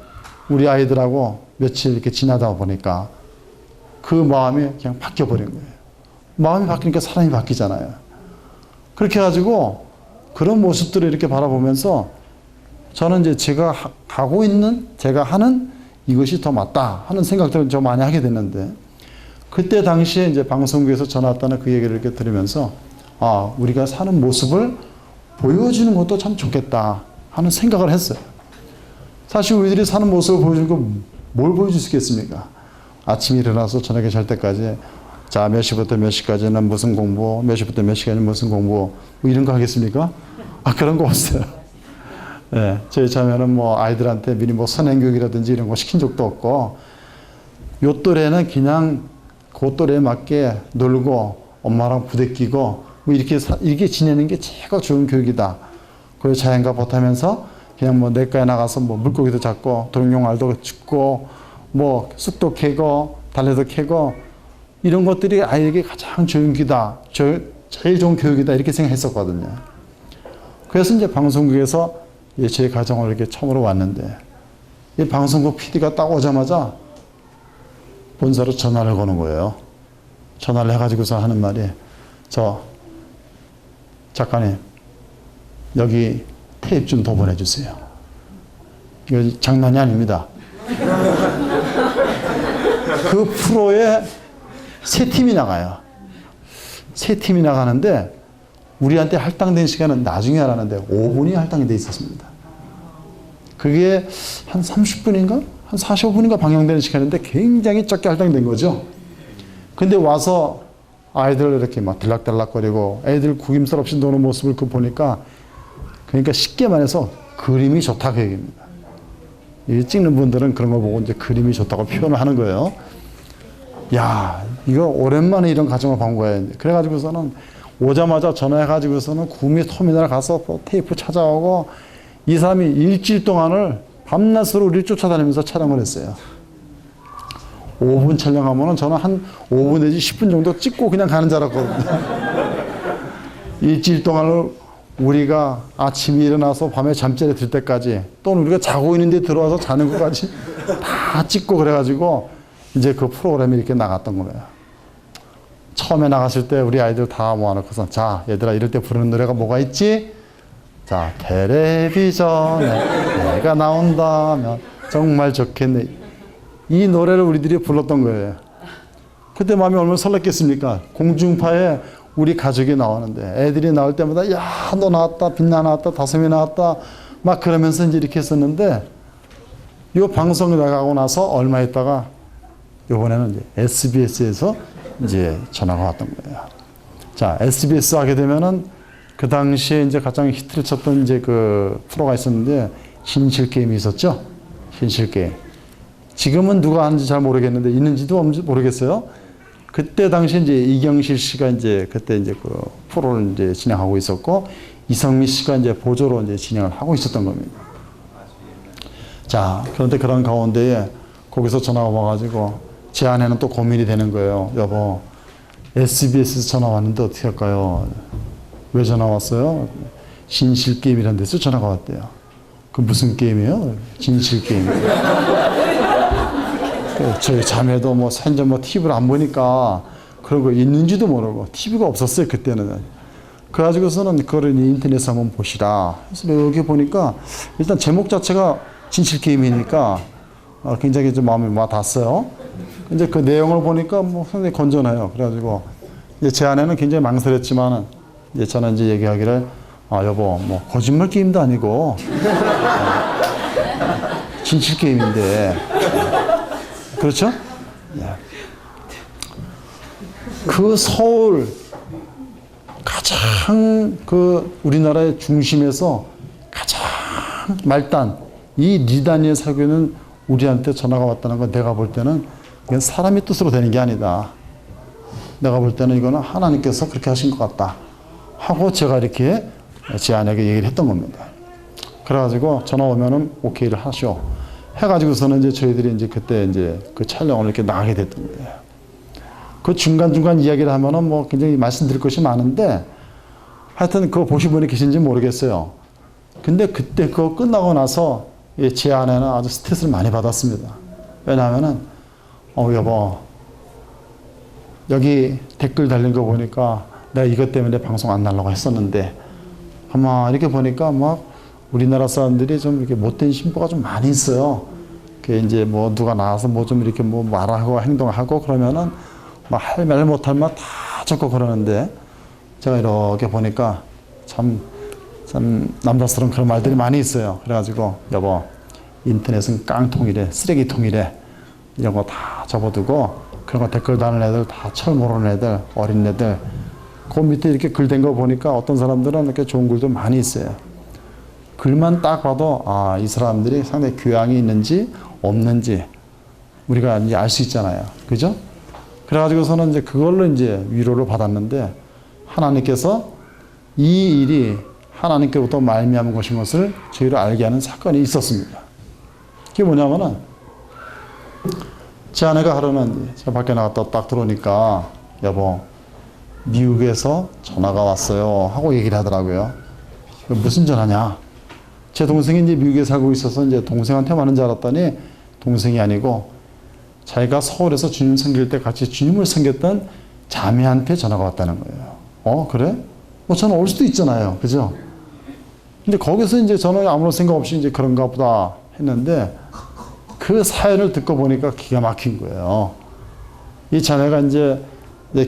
우리 아이들하고 며칠 이렇게 지나다 보니까 그 마음이 그냥 바뀌어버린 거예요. 마음이 바뀌니까 사람이 바뀌잖아요. 그렇게 해가지고 그런 모습들을 이렇게 바라보면서 저는 이제 제가 가고 있는, 제가 하는 이것이 더 맞다 하는 생각들을 좀 많이 하게 됐는데, 그때 당시에 이제 방송국에서 전화 왔다는 그 얘기를 이렇게 들으면서, 아, 우리가 사는 모습을 보여주는 것도 참 좋겠다 하는 생각을 했어요. 사실 우리들이 사는 모습을 보여주는 건 뭘 보여줄 수 있겠습니까? 아침에 일어나서 저녁에 잘 때까지, 자, 몇 시부터 몇 시까지는 무슨 공부, 몇 시부터 몇 시까지는 무슨 공부, 뭐 이런 거 하겠습니까? 아, 그런 거 없어요. 네, 저희 자매는 뭐 아이들한테 미리 뭐 선행교육이라든지 이런 거 시킨 적도 없고, 요 또래는 그냥 그 또래에 맞게 놀고 엄마랑 부대끼고 뭐 이렇게 지내는 게 최고 좋은 교육이다. 그리고 자연과 보타면서 그냥 뭐 냇가에 나가서 뭐 물고기도 잡고 도롱뇽알도 죽고 뭐 쑥도 캐고 달래도 캐고 이런 것들이 아이에게 가장 좋은 교육이다. 제일 좋은 교육이다. 이렇게 생각했었거든요. 그래서 이제 방송국에서 제 가정을 이렇게 처음으로 왔는데, 이 방송국 PD가 딱 오자마자 본사로 전화를 거는 거예요. 전화를 해가지고서 하는 말이, 저 작가님 여기 테이프 좀 더 보내주세요. 이거 장난이 아닙니다. 그 프로에 세 팀이 나가요. 세 팀이 나가는데 우리한테 할당된 시간은 나중에 알았는데 5분이 할당이 돼 있었습니다. 그게 한 30분인가? 한 45분인가 방영되는 시간인데 굉장히 적게 할당된 거죠. 근데 와서 아이들 이렇게 막 들락달락거리고 애들 구김살 없이 노는 모습을 보니까, 그러니까 쉽게 말해서 그림이 좋다 그 얘기입니다. 이 찍는 분들은 그런 거 보고 이제 그림이 좋다고 표현을 하는 거예요. 야, 이거 오랜만에 이런 가정을 본 거예요. 그래가지고서는 오자마자 전화해가지고서는 구미 터미널 가서 테이프 찾아오고, 이 사람이 일주일 동안을 밤낮으로 우리를 쫓아다니면서 촬영을 했어요. 5분 촬영하면은 저는 한 5분 내지 10분 정도 찍고 그냥 가는 줄 알았거든요. 일주일 동안을 우리가 아침에 일어나서 밤에 잠자리에 들 때까지, 또는 우리가 자고 있는데 들어와서 자는 것까지 다 찍고 그래가지고 이제 그 프로그램이 이렇게 나갔던 거예요. 처음에 나갔을 때 우리 아이들 다 모아놓고서, 자, 얘들아, 이럴 때 부르는 노래가 뭐가 있지? 자, 텔레비전에 내가 나온다면 정말 좋겠네. 이 노래를 우리들이 불렀던 거예요. 그때 마음이 얼마나 설렜겠습니까? 공중파에 우리 가족이 나오는데 애들이 나올 때마다, 야, 너 나왔다, 빛나 나왔다, 다솜이 나왔다, 막 그러면서 이제 이렇게 했었는데, 이 방송이 나가고 나서 얼마 있다가 이번에는 이제 SBS에서 이제 전화가 왔던 거예요. 자, SBS 하게 되면은 그 당시에 이제 가장 히트를 쳤던 이제 그 프로가 있었는데, 신실게임이 있었죠? 신실게임. 지금은 누가 하는지 잘 모르겠는데, 있는지도 없는지 모르겠어요. 그때 당시 이제 이경실 씨가 이제 그때 이제 그 프로를 이제 진행하고 있었고, 이성미 씨가 이제 보조로 이제 진행을 하고 있었던 겁니다. 자, 그런데 그런 가운데에 거기서 전화가 와가지고 제 아내는 또 고민이 되는 거예요. 여보, SBS에서 전화 왔는데 어떻게 할까요? 왜 전화 왔어요? 진실게임이라는 데서 전화가 왔대요. 그 무슨 게임이에요? 진실게임이에요. 저희 자매도 뭐 현재 뭐 TV를 안 보니까 그런 거 있는지도 모르고, TV가 없었어요 그때는. 그래가지고서는 그걸 인터넷에 한번 보시라. 그래서 여기 보니까 일단 제목 자체가 진실 게임이니까 굉장히 좀 마음이 와닿았어요. 이제 그 내용을 보니까 뭐 상당히 건전해요. 그래가지고 이제 제 아내는 굉장히 망설였지만은, 이제 저는 이제 얘기하기를, 아, 여보, 뭐 거짓말 게임도 아니고 진실 게임인데. 그렇죠? 그 서울 가장 그 우리나라의 중심에서 가장 말단, 이 리단위에 살고 있는 우리한테 전화가 왔다는 건, 내가 볼 때는 이건 사람의 뜻으로 되는 게 아니다. 내가 볼 때는 이거는 하나님께서 그렇게 하신 것 같다 하고 제가 이렇게 제 아내에게 얘기를 했던 겁니다. 그래가지고 전화 오면은 오케이를 하셔 해가지고서는 이제 저희들이 이제 그때 이제 그 촬영을 이렇게 나가게 됐던 거예요. 그 중간중간 이야기를 하면은 뭐 굉장히 말씀드릴 것이 많은데, 하여튼 그거 보신 분이 계신지 모르겠어요. 근데 그때 그거 끝나고 나서 제 아내는 아주 스트레스를 많이 받았습니다. 왜냐하면은, 여보, 여기 댓글 달린 거 보니까 내가 이것 때문에 방송 안 나려고 했었는데, 아마 이렇게 보니까 막 우리나라 사람들이 좀 이렇게 못된 심보가 좀 많이 있어요. 그 이제 뭐 누가 나와서 뭐 좀 이렇게 뭐 말하고 행동하고 그러면은 막 할 말 못할 말 다 적고 그러는데 제가 이렇게 보니까 참 남자스러운 그런 말들이 많이 있어요. 그래가지고 여보, 인터넷은 깡통이래, 쓰레기통이래, 이런 거 다 접어두고 그런 거 댓글 다는 애들 다 철 모르는 애들, 어린 애들, 그 밑에 이렇게 글 된 거 보니까 어떤 사람들은 이렇게 좋은 글도 많이 있어요. 글만 딱 봐도 아, 이 사람들이 상당히 교양이 있는지 없는지 우리가 이제 알 수 있잖아요. 그죠? 그래가지고서는 이제 그걸로 이제 위로를 받았는데 하나님께서 이 일이 하나님께로부터 말미암은 것인 것을 저희를 알게 하는 사건이 있었습니다. 그게 뭐냐면은 제 아내가 하루는 제가 밖에 나갔다 딱 들어오니까 여보, 미국에서 전화가 왔어요 하고 얘기를 하더라고요. 무슨 전화냐? 제 동생이 이제 미국에 살고 있어서 이제 동생한테 하는 줄 알았더니 동생이 아니고 자기가 서울에서 주님 섬길 때 같이 주님을 섬겼던 자매한테 전화가 왔다는 거예요. 그래? 뭐 전화 올 수도 있잖아요. 그죠? 근데 거기서 이제 저는 아무런 생각 없이 이제 그런가 보다 했는데 그 사연을 듣고 보니까 기가 막힌 거예요. 이 자매가 이제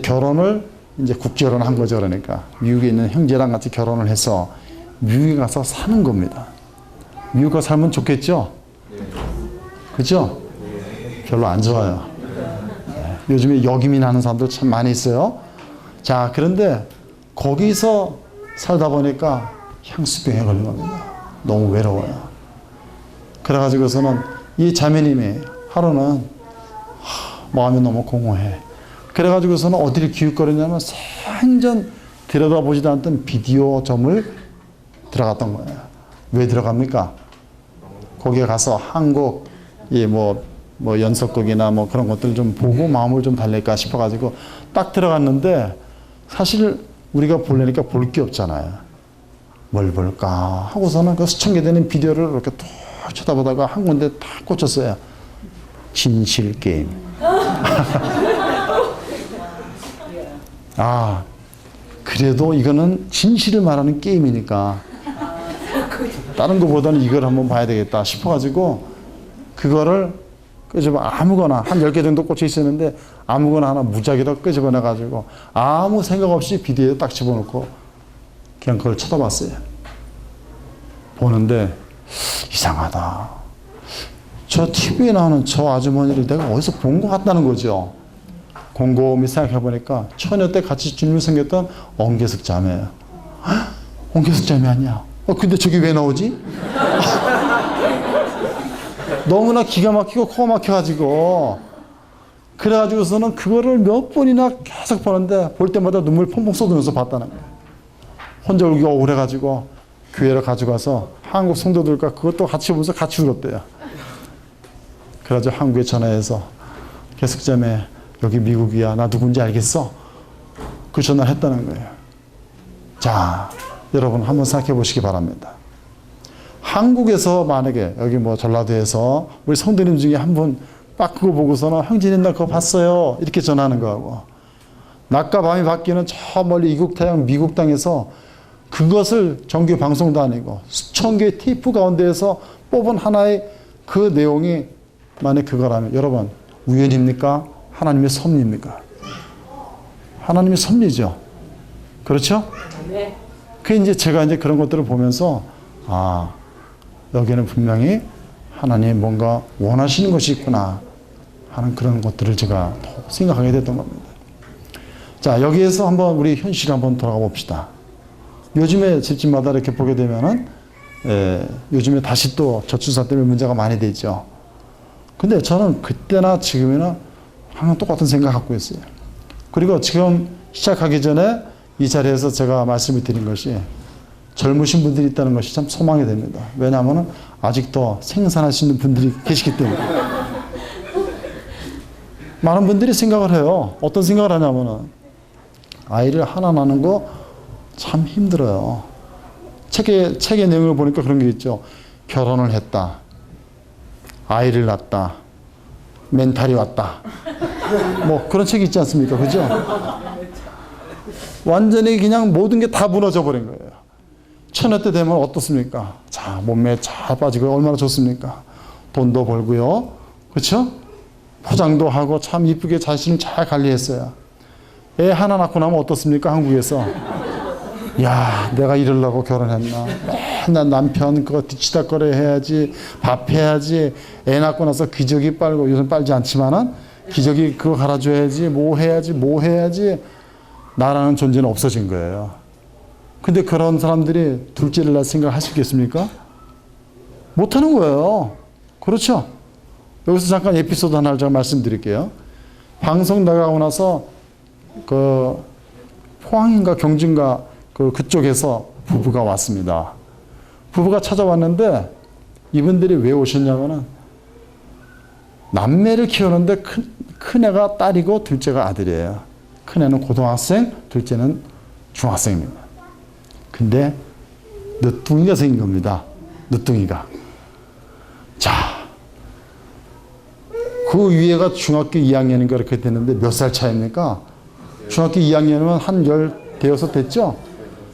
결혼을 이제 국제결혼 한 거죠. 그러니까 미국에 있는 형제랑 같이 결혼을 해서 미국에 가서 사는 겁니다. 미국 가서 살면 좋겠죠? 그죠? 별로 안 좋아요. 요즘에 역이민 하는 사람들 참 많이 있어요. 자, 그런데 거기서 살다 보니까 향수병에 걸린 겁니다. 너무 외로워요. 그래가지고서는 이 자매님이 하루는 마음이 너무 공허해. 그래가지고서는 어디를 기웃거리냐면 생전 들여다보지도 않던 비디오점을 들어갔던 거예요. 왜 들어갑니까? 거기에 가서 한국 뭐 연속극이나 뭐 그런 것들 좀 보고 마음을 좀 달랠까 싶어가지고 딱 들어갔는데 사실 우리가 보려니까 볼 게 없잖아요. 뭘 볼까 하고서는 그 수천 개 되는 비디오를 이렇게 툭 쳐다보다가 한 군데 딱 꽂혔어요. 진실 게임. 아, 그래도 이거는 진실을 말하는 게임이니까 다른 거보다는 이걸 한번 봐야 되겠다 싶어가지고 그거를 끄집어 아무거나 한 10개 정도 꽂혀 있었는데 아무거나 하나 무작위로 끄집어내가지고 아무 생각 없이 비디오에 딱 집어넣고 그냥 그걸 쳐다봤어요. 보는데 이상하다. 저 TV에 나오는 저 아주머니를 내가 어디서 본 것 같다는 거죠. 곰곰이 생각해보니까 처녀 때 같이 주님을 섬겼던 엉개숙 자매예요. 엉개숙 자매 아니야. 근데 저기 왜 나오지? 너무나 기가 막히고 코가 막혀가지고 그래가지고서는 그거를 몇 번이나 계속 보는데 볼 때마다 눈물 펑펑 쏟으면서 봤다는 거예요. 혼자 울기가 억울해가지고 교회를 가져가서 한국 성도들과 그것도 같이 보면서 같이 울었대요. 그래가지고 한국에 전화해서 개숙자매 여기 미국이야. 나 누군지 알겠어? 그 전화를 했다는 거예요. 자, 여러분 한번 생각해 보시기 바랍니다. 한국에서 만약에 여기 뭐 전라도에서 우리 성도님 중에 한 분 딱 그거 보고서는 형제님 나 그거 봤어요. 이렇게 전화하는 거하고 낮과 밤이 바뀌는 저 멀리 이국 타양 미국 땅에서 그것을 정규 방송도 아니고 수천 개의 테이프 가운데에서 뽑은 하나의 그 내용이 만약 그거라면 여러분 우연입니까? 하나님의 섭리입니까? 하나님의 섭리죠. 그렇죠? 네. 그 이제 제가 이제 그런 것들을 보면서 아, 여기는 분명히 하나님이 뭔가 원하시는 것이 있구나 하는 그런 것들을 제가 생각하게 됐던 겁니다. 자, 여기에서 한번 우리 현실을 한번 돌아가 봅시다. 요즘에 집집마다 이렇게 보게 되면은 요즘에 다시 또 저출산 때문에 문제가 많이 되죠. 근데 저는 그때나 지금이나 항상 똑같은 생각 갖고 있어요. 그리고 지금 시작하기 전에 이 자리에서 제가 말씀을 드린 것이 젊으신 분들이 있다는 것이 참 소망이 됩니다. 왜냐하면 아직도 생산할 수 있는 분들이 계시기 때문에. 많은 분들이 생각을 해요. 어떤 생각을 하냐면은 아이를 하나 낳는 거 참 힘들어요. 책의 내용을 보니까 그런 게 있죠. 결혼을 했다. 아이를 낳았다. 멘탈이 왔다. 뭐 그런 책이 있지 않습니까? 그죠? 완전히 그냥 모든 게 다 무너져 버린 거예요. 처녀 때 되면 어떻습니까? 자, 몸매 잘 빠지고 얼마나 좋습니까? 돈도 벌고요. 그렇죠? 포장도 하고 참 이쁘게 자신을 잘 관리했어요. 애 하나 낳고 나면 어떻습니까? 한국에서. 야, 내가 이러려고 결혼했나? 맨날 남편 그거 뒤치다꺼리 해야지, 밥 해야지, 애 낳고 나서 기저귀 빨고, 요즘 빨지 않지만은 기저귀 그거 갈아줘야지, 뭐 해야지. 나라는 존재는 없어진 거예요. 근데 그런 사람들이 둘째를 낳을 생각을 할 수 있겠습니까? 못하는 거예요. 그렇죠? 여기서 잠깐 에피소드 하나를 제가 말씀드릴게요. 방송 나가고 나서 그 포항인가 경주인가 그쪽에서 부부가 왔습니다. 부부가 찾아왔는데 이분들이 왜 오셨냐면은 남매를 키우는데 큰 애가 딸이고 둘째가 아들이에요. 큰 애는 고등학생, 둘째는 중학생입니다. 근데 늦둥이가 생긴 겁니다. 늦둥이가. 자, 그 위에가 중학교 2학년인가 그렇게 됐는데 몇 살 차이입니까? 중학교 2학년이면 한 16 됐죠?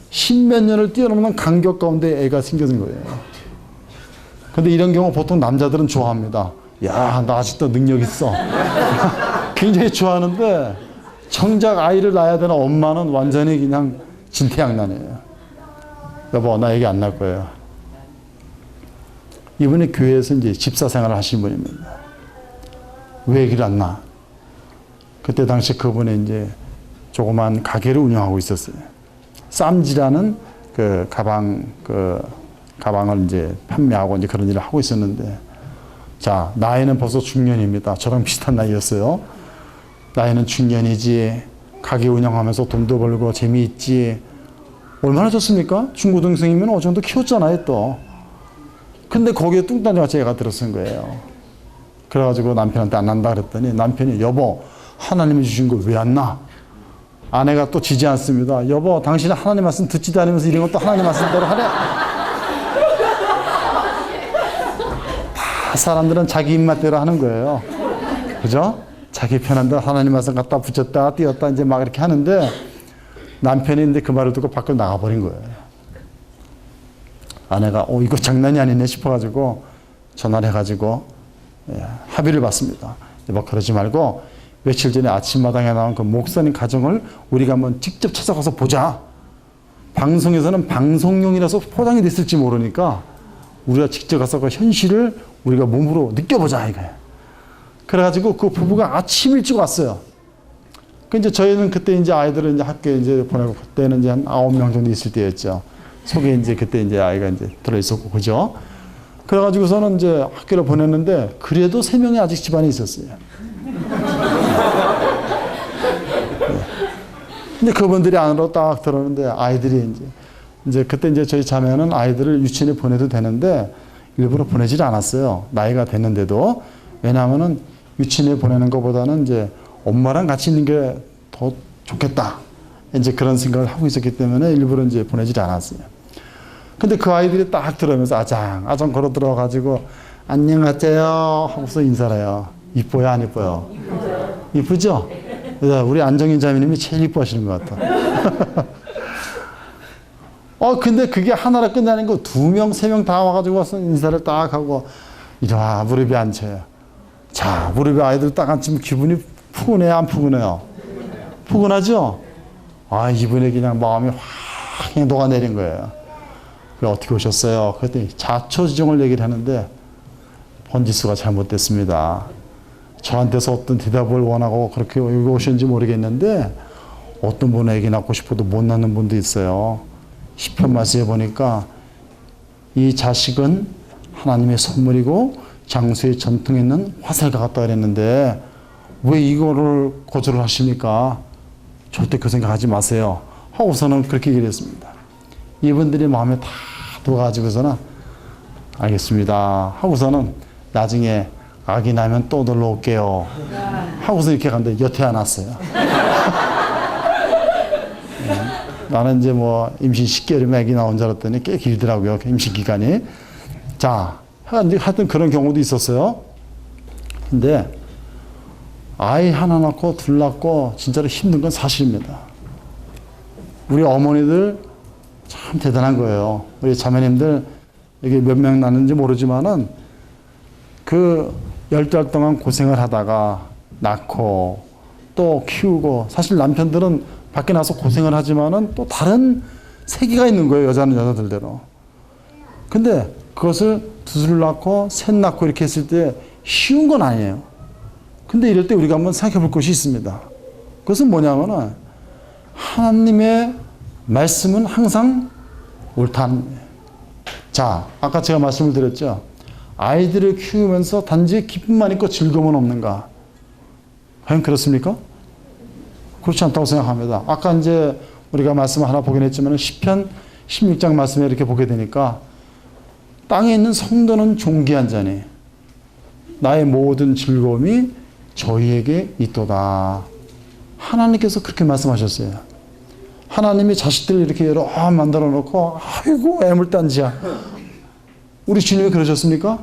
10몇 년을 뛰어넘는 간격 가운데 애가 생겨진 거예요. 근데 이런 경우 보통 남자들은 좋아합니다. 야, 나 아직도 능력 있어. 굉장히 좋아하는데 정작 아이를 낳아야 되는 엄마는 완전히 그냥 진퇴양난이에요. 여보, 나 애기 안 낳을 거예요. 이분이 교회에서 이제 집사 생활을 하신 분입니다. 왜 애기를 안 낳아? 그때 당시 그분이 이제 조그만 가게를 운영하고 있었어요. 쌈지라는 가방을 이제 판매하고 이제 그런 일을 하고 있었는데, 자, 나이는 벌써 중년입니다. 저랑 비슷한 나이였어요. 나이는 중년이지, 가게 운영하면서 돈도 벌고 재미있지. 얼마나 좋습니까? 중고등생이면 어느 정도 키웠잖아요, 또. 근데 거기에 뚱딴지같이 애가 들어선 거예요. 그래가지고 남편한테 안 난다 그랬더니 남편이, 여보, 하나님이 주신 거 왜 안 나? 아내가 또 지지 않습니다. 여보, 당신은 하나님 말씀 듣지도 않으면서 이런 것도 하나님 말씀대로 하래. 다 사람들은 자기 입맛대로 하는 거예요. 그죠? 자기 편한 대로 하나님 말씀 갖다 붙였다 띄었다 이제 막 이렇게 하는데, 남편이 근데 그 말을 듣고 밖으로 나가버린 거예요. 아내가 이거 장난이 아니네 싶어가지고 전화를 해가지고 합의를 봤습니다. 뭐 그러지 말고 며칠 전에 아침마당에 나온 그 목사님 가정을 우리가 한번 직접 찾아가서 보자. 방송에서는 방송용이라서 포장이 됐을지 모르니까 우리가 직접 가서 그 현실을 우리가 몸으로 느껴보자 이거예요. 그래가지고 그 부부가 아침 일찍 왔어요. 그 이제 저희는 그때 이제 아이들을 이제 학교에 이제 보내고, 그때는 이제 한 9명 정도 있을 때였죠. 속에 이제 그때 이제 아이가 이제 들어있었고, 그죠? 그래가지고서는 이제 학교를 보냈는데, 그래도 3명이 아직 집안에 있었어요. 근데 그분들이 안으로 딱 들어오는데, 아이들이 이제 그때 이제 저희 자매는 아이들을 유치원에 보내도 되는데, 일부러 보내질 않았어요. 나이가 됐는데도. 왜냐하면은 유치원에 보내는 것보다는 이제 엄마랑 같이 있는 게 더 좋겠다. 이제 그런 생각을 하고 있었기 때문에 일부러 이제 보내질 않았어요. 근데 그 아이들이 딱 들어오면서 아장 걸어 들어와가지고 안녕하세요 하고서 인사를 해요. 이뻐요, 안 이뻐요? 이쁘죠? 우리 안정인 자매님이 제일 이뻐하시는 것 같아. 근데 그게 하나로 끝나는 거 2명, 3명 다 와가지고 와서 인사를 딱 하고 이리와 무릎에 앉혀요. 자, 무릎에 아이들 딱 앉히면 기분이 푸근해요, 안 푸근해요? 푸근하죠? 이분이 그냥 마음이 확 그냥 녹아내린 거예요. 어떻게 오셨어요? 그랬더니 자초지종을 얘기를 하는데 번지수가 잘못됐습니다. 저한테서 어떤 대답을 원하고 그렇게 여기 오셨는지 모르겠는데 어떤 분은 애기 낳고 싶어도 못 낳는 분도 있어요. 시편 말씀에 보니까 이 자식은 하나님의 선물이고 장수의 전통에 있는 화살과 같다 그랬는데 왜 이거를 거절을 하십니까? 절대 그 생각하지 마세요. 하고서는 그렇게 얘기를 했습니다. 이분들이 마음에 다 들어가지고서는 알겠습니다. 하고서는 나중에 아기 나면 또 놀러 올게요. 하고서 이렇게 갔는데 여태 안 왔어요. 나는 이제 뭐 임신 10개월이면 아기 나온 줄 알았더니 꽤 길더라고요. 임신 기간이. 자, 하여튼 그런 경우도 있었어요. 근데 아이 하나 낳고 둘 낳고 진짜로 힘든 건 사실입니다. 우리 어머니들 참 대단한 거예요. 우리 자매님들 이게 몇 명 나는지 모르지만은 그 12달 동안 고생을 하다가 낳고 또 키우고, 사실 남편들은 밖에 나서 고생을 하지만은 또 다른 세계가 있는 거예요. 여자는 여자들대로. 근데 그것을 둘을 낳고 셋 낳고 이렇게 했을 때 쉬운 건 아니에요. 근데 이럴 때 우리가 한번 생각해 볼 것이 있습니다. 그것은 뭐냐면은 하나님의 말씀은 항상 옳다는 거예요. 자, 아까 제가 말씀을 드렸죠. 아이들을 키우면서 단지 기쁨만 있고 즐거움은 없는가? 과연 그렇습니까? 그렇지 않다고 생각합니다. 아까 이제 우리가 말씀 하나 보긴 했지만 시편 16장 말씀에 이렇게 보게 되니까 땅에 있는 성도는 존귀한 자니 나의 모든 즐거움이 저희에게 있도다. 하나님께서 그렇게 말씀하셨어요. 하나님이 자식들을 이렇게 여러 만들어 놓고 아이고 애물단지야. 우리 주님이 그러셨습니까?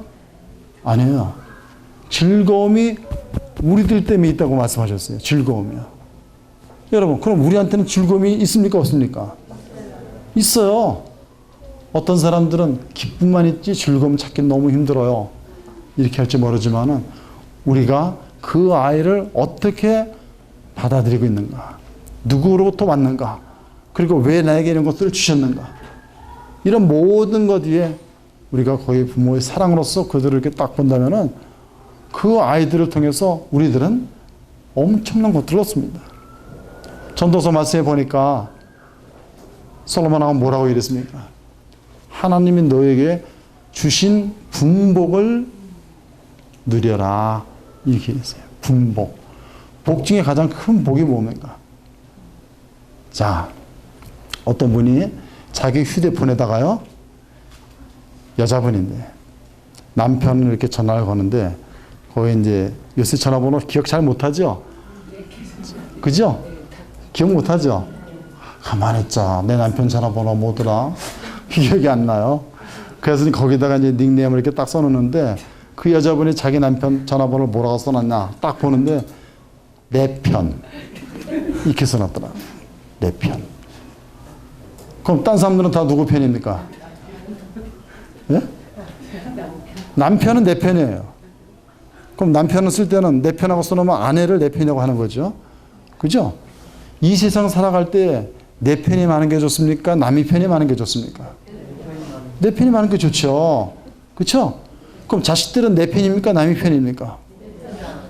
아니에요. 즐거움이 우리들 때문에 있다고 말씀하셨어요. 즐거움이요. 여러분, 그럼 우리한테는 즐거움이 있습니까? 없습니까? 있어요. 어떤 사람들은 기쁨만 있지 즐거움 찾기 너무 힘들어요. 이렇게 할지 모르지만은 우리가 그 아이를 어떻게 받아들이고 있는가? 누구로부터 왔는가? 그리고 왜 나에게 이런 것들을 주셨는가? 이런 모든 것 위에 우리가 거의 부모의 사랑으로서 그들을 이렇게 딱 본다면은 그 아이들을 통해서 우리들은 엄청난 것들을 얻습니다. 전도서 말씀에 보니까 솔로몬하고 뭐라고 이랬습니까? 하나님이 너에게 주신 분복을 누려라. 이렇게 했어요. 분복. 복 중에 가장 큰 복이 뭡니까? 자, 어떤 분이 자기 휴대폰에다가요, 여자분인데 남편을 이렇게 전화를 거는데 거기 이제 요새 전화번호 기억 잘 못하죠? 그죠? 기억 못하죠? 가만히 있자. 내 남편 전화번호 뭐더라? 기억이 안 나요. 그래서 거기다가 이제 닉네임을 이렇게 딱 써놓는데 그 여자분이 자기 남편 전화번호를 뭐라고 써놨냐 딱 보는데 내 편 이렇게 써놨더라. 내 편. 그럼 딴 사람들은 다 누구 편입니까? 예? 남편은 내 편이에요. 그럼 남편을 쓸 때는 내 편하고 써놓으면 아내를 내 편이라고 하는 거죠. 그죠? 이 세상 살아갈 때 내 편이 많은 게 좋습니까? 남의 편이 많은 게 좋습니까? 내 편이 많은 게 좋죠. 그렇죠? 그럼 자식들은 내 편입니까? 남의 편입니까?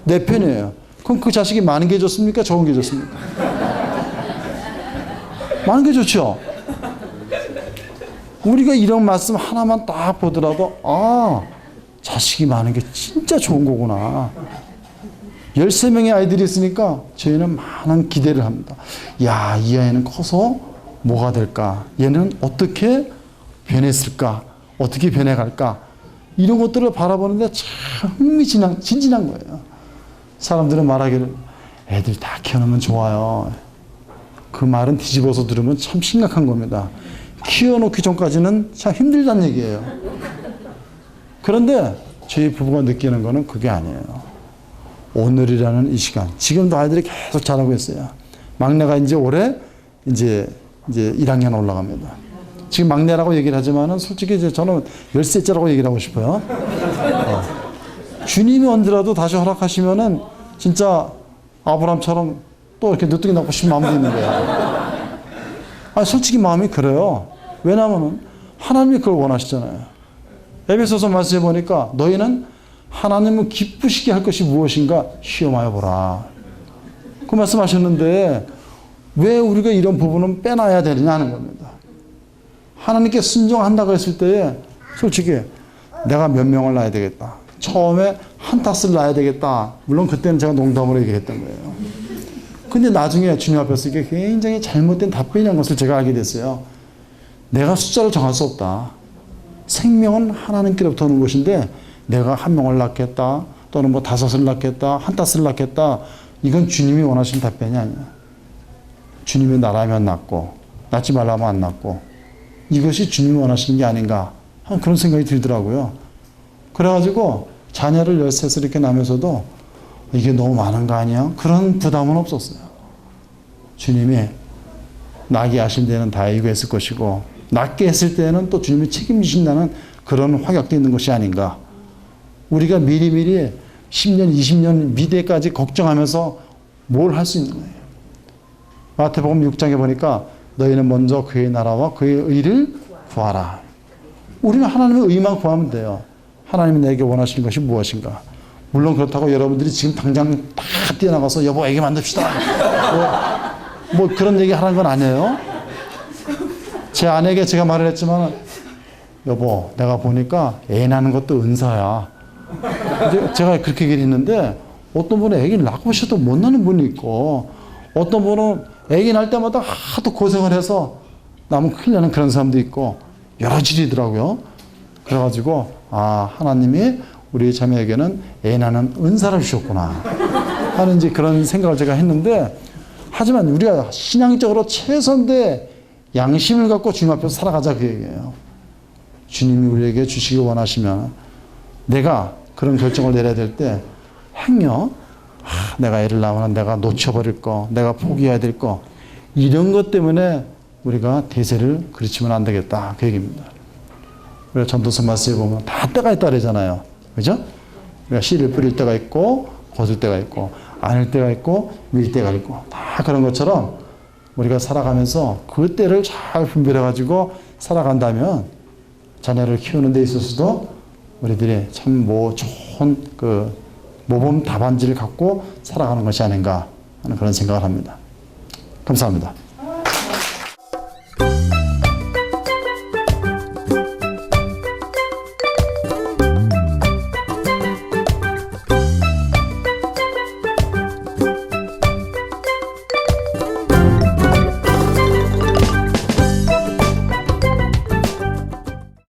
내 편이에요. 그럼 그 자식이 많은 게 좋습니까? 적은 게 좋습니까? 많은 게 좋죠. 우리가 이런 말씀 하나만 딱 보더라도 아, 자식이 많은 게 진짜 좋은 거구나. 13명의 아이들이 있으니까 저희는 많은 기대를 합니다. 야, 이 아이는 커서 뭐가 될까? 얘는 어떻게 변했을까? 어떻게 변해갈까? 이런 것들을 바라보는데 참 흥미진진한 거예요. 사람들은 말하기를 애들 다 키워놓으면 좋아요. 그 말은 뒤집어서 들으면 참 심각한 겁니다. 키워놓기 전까지는 참 힘들다는 얘기예요. 그런데 저희 부부가 느끼는 거는 그게 아니에요. 오늘이라는 이 시간, 지금도 아이들이 계속 자라고 있어요. 막내가 이제 올해 이제 1학년 올라갑니다. 지금 막내라고 얘기를 하지만은 솔직히 이제 저는 13째라고 얘기를 하고 싶어요. 주님이 언제라도 다시 허락하시면은 진짜 아브람처럼 또 이렇게 늦둥이 낳고 싶은 마음도 있는 거예요. 아, 솔직히 마음이 그래요. 왜냐하면은 하나님이 그걸 원하시잖아요. 에베소서 말씀해 보니까 너희는 하나님을 기쁘시게 할 것이 무엇인가 시험하여 보라. 그 말씀하셨는데 왜 우리가 이런 부분은 빼놔야 되느냐는 겁니다. 하나님께 순종한다고 했을 때에 솔직히 내가 몇 명을 낳아야 되겠다. 처음에 한 탓을 낳아야 되겠다. 물론 그때는 제가 농담으로 얘기했던 거예요. 근데 나중에 주님 앞에서 이게 굉장히 잘못된 답변이라는 것을 제가 알게 됐어요. 내가 숫자를 정할 수 없다. 생명은 하나님께로부터 오는 것인데 내가 한 명을 낳겠다. 또는 뭐 5을 낳겠다. 한 탓을 낳겠다. 이건 주님이 원하시는 답변이 아니야. 주님이 낳으면 낳고 낳지 말라면 안 낳고 이것이 주님이 원하시는 게 아닌가 그런 생각이 들더라고요. 그래가지고 자녀를 13을 이렇게 낳으면서도 이게 너무 많은 거 아니야? 그런 부담은 없었어요. 주님이 나게 하신 데는 다 이거 했을 것이고 낮게 했을 때는 또 주님이 책임지신다는 그런 확약도 있는 것이 아닌가. 우리가 미리미리 10년, 20년 미래까지 걱정하면서 뭘 할 수 있는 거예요. 마태복음 6장에 보니까 너희는 먼저 그의 나라와 그의 의를 구하라. 우리는 하나님의 의만 구하면 돼요. 하나님이 내게 원하시는 것이 무엇인가. 물론 그렇다고 여러분들이 지금 당장 다 뛰어나가서 여보 애기 만듭시다. 뭐 그런 얘기 하는 건 아니에요. 제 아내에게 제가 말을 했지만 여보 내가 보니까 애 낳는 것도 은사야. 제가 그렇게 얘기를 했는데 어떤 분은 애기를 낳고 싶어도 못 낳는 분이 있고 어떤 분은 애기 낳을 때마다 하도 고생을 해서 남은 큰일 나는 그런 사람도 있고 여러 질이더라고요. 그래가지고 하나님이 우리 자매에게는 애 낳는 은사를 주셨구나 하는 이제 그런 생각을 제가 했는데 하지만 우리가 신앙적으로 최선의 양심을 갖고 주님 앞에서 살아가자 그 얘기예요. 주님이 우리에게 주시기 원하시면 내가 그런 결정을 내려야 될 때 행여 내가 애를 낳으면 내가 놓쳐버릴 거, 내가 포기해야 될 거 이런 것 때문에 우리가 대세를 그르치면 안 되겠다 그 얘기입니다. 우리가 전도서 말씀에 보면 다 때가 있다 그러잖아요. 그죠? 우리가 씨를 뿌릴 때가 있고 거둘 때가 있고 안을 때가 있고 밀 때가 있고 다 그런 것처럼 우리가 살아가면서 그 때를 잘 분별해 가지고 살아간다면 자녀를 키우는 데 있어서도 우리들이 참 좋은 그 모범 답안지를 갖고 살아가는 것이 아닌가 하는 그런 생각을 합니다. 감사합니다.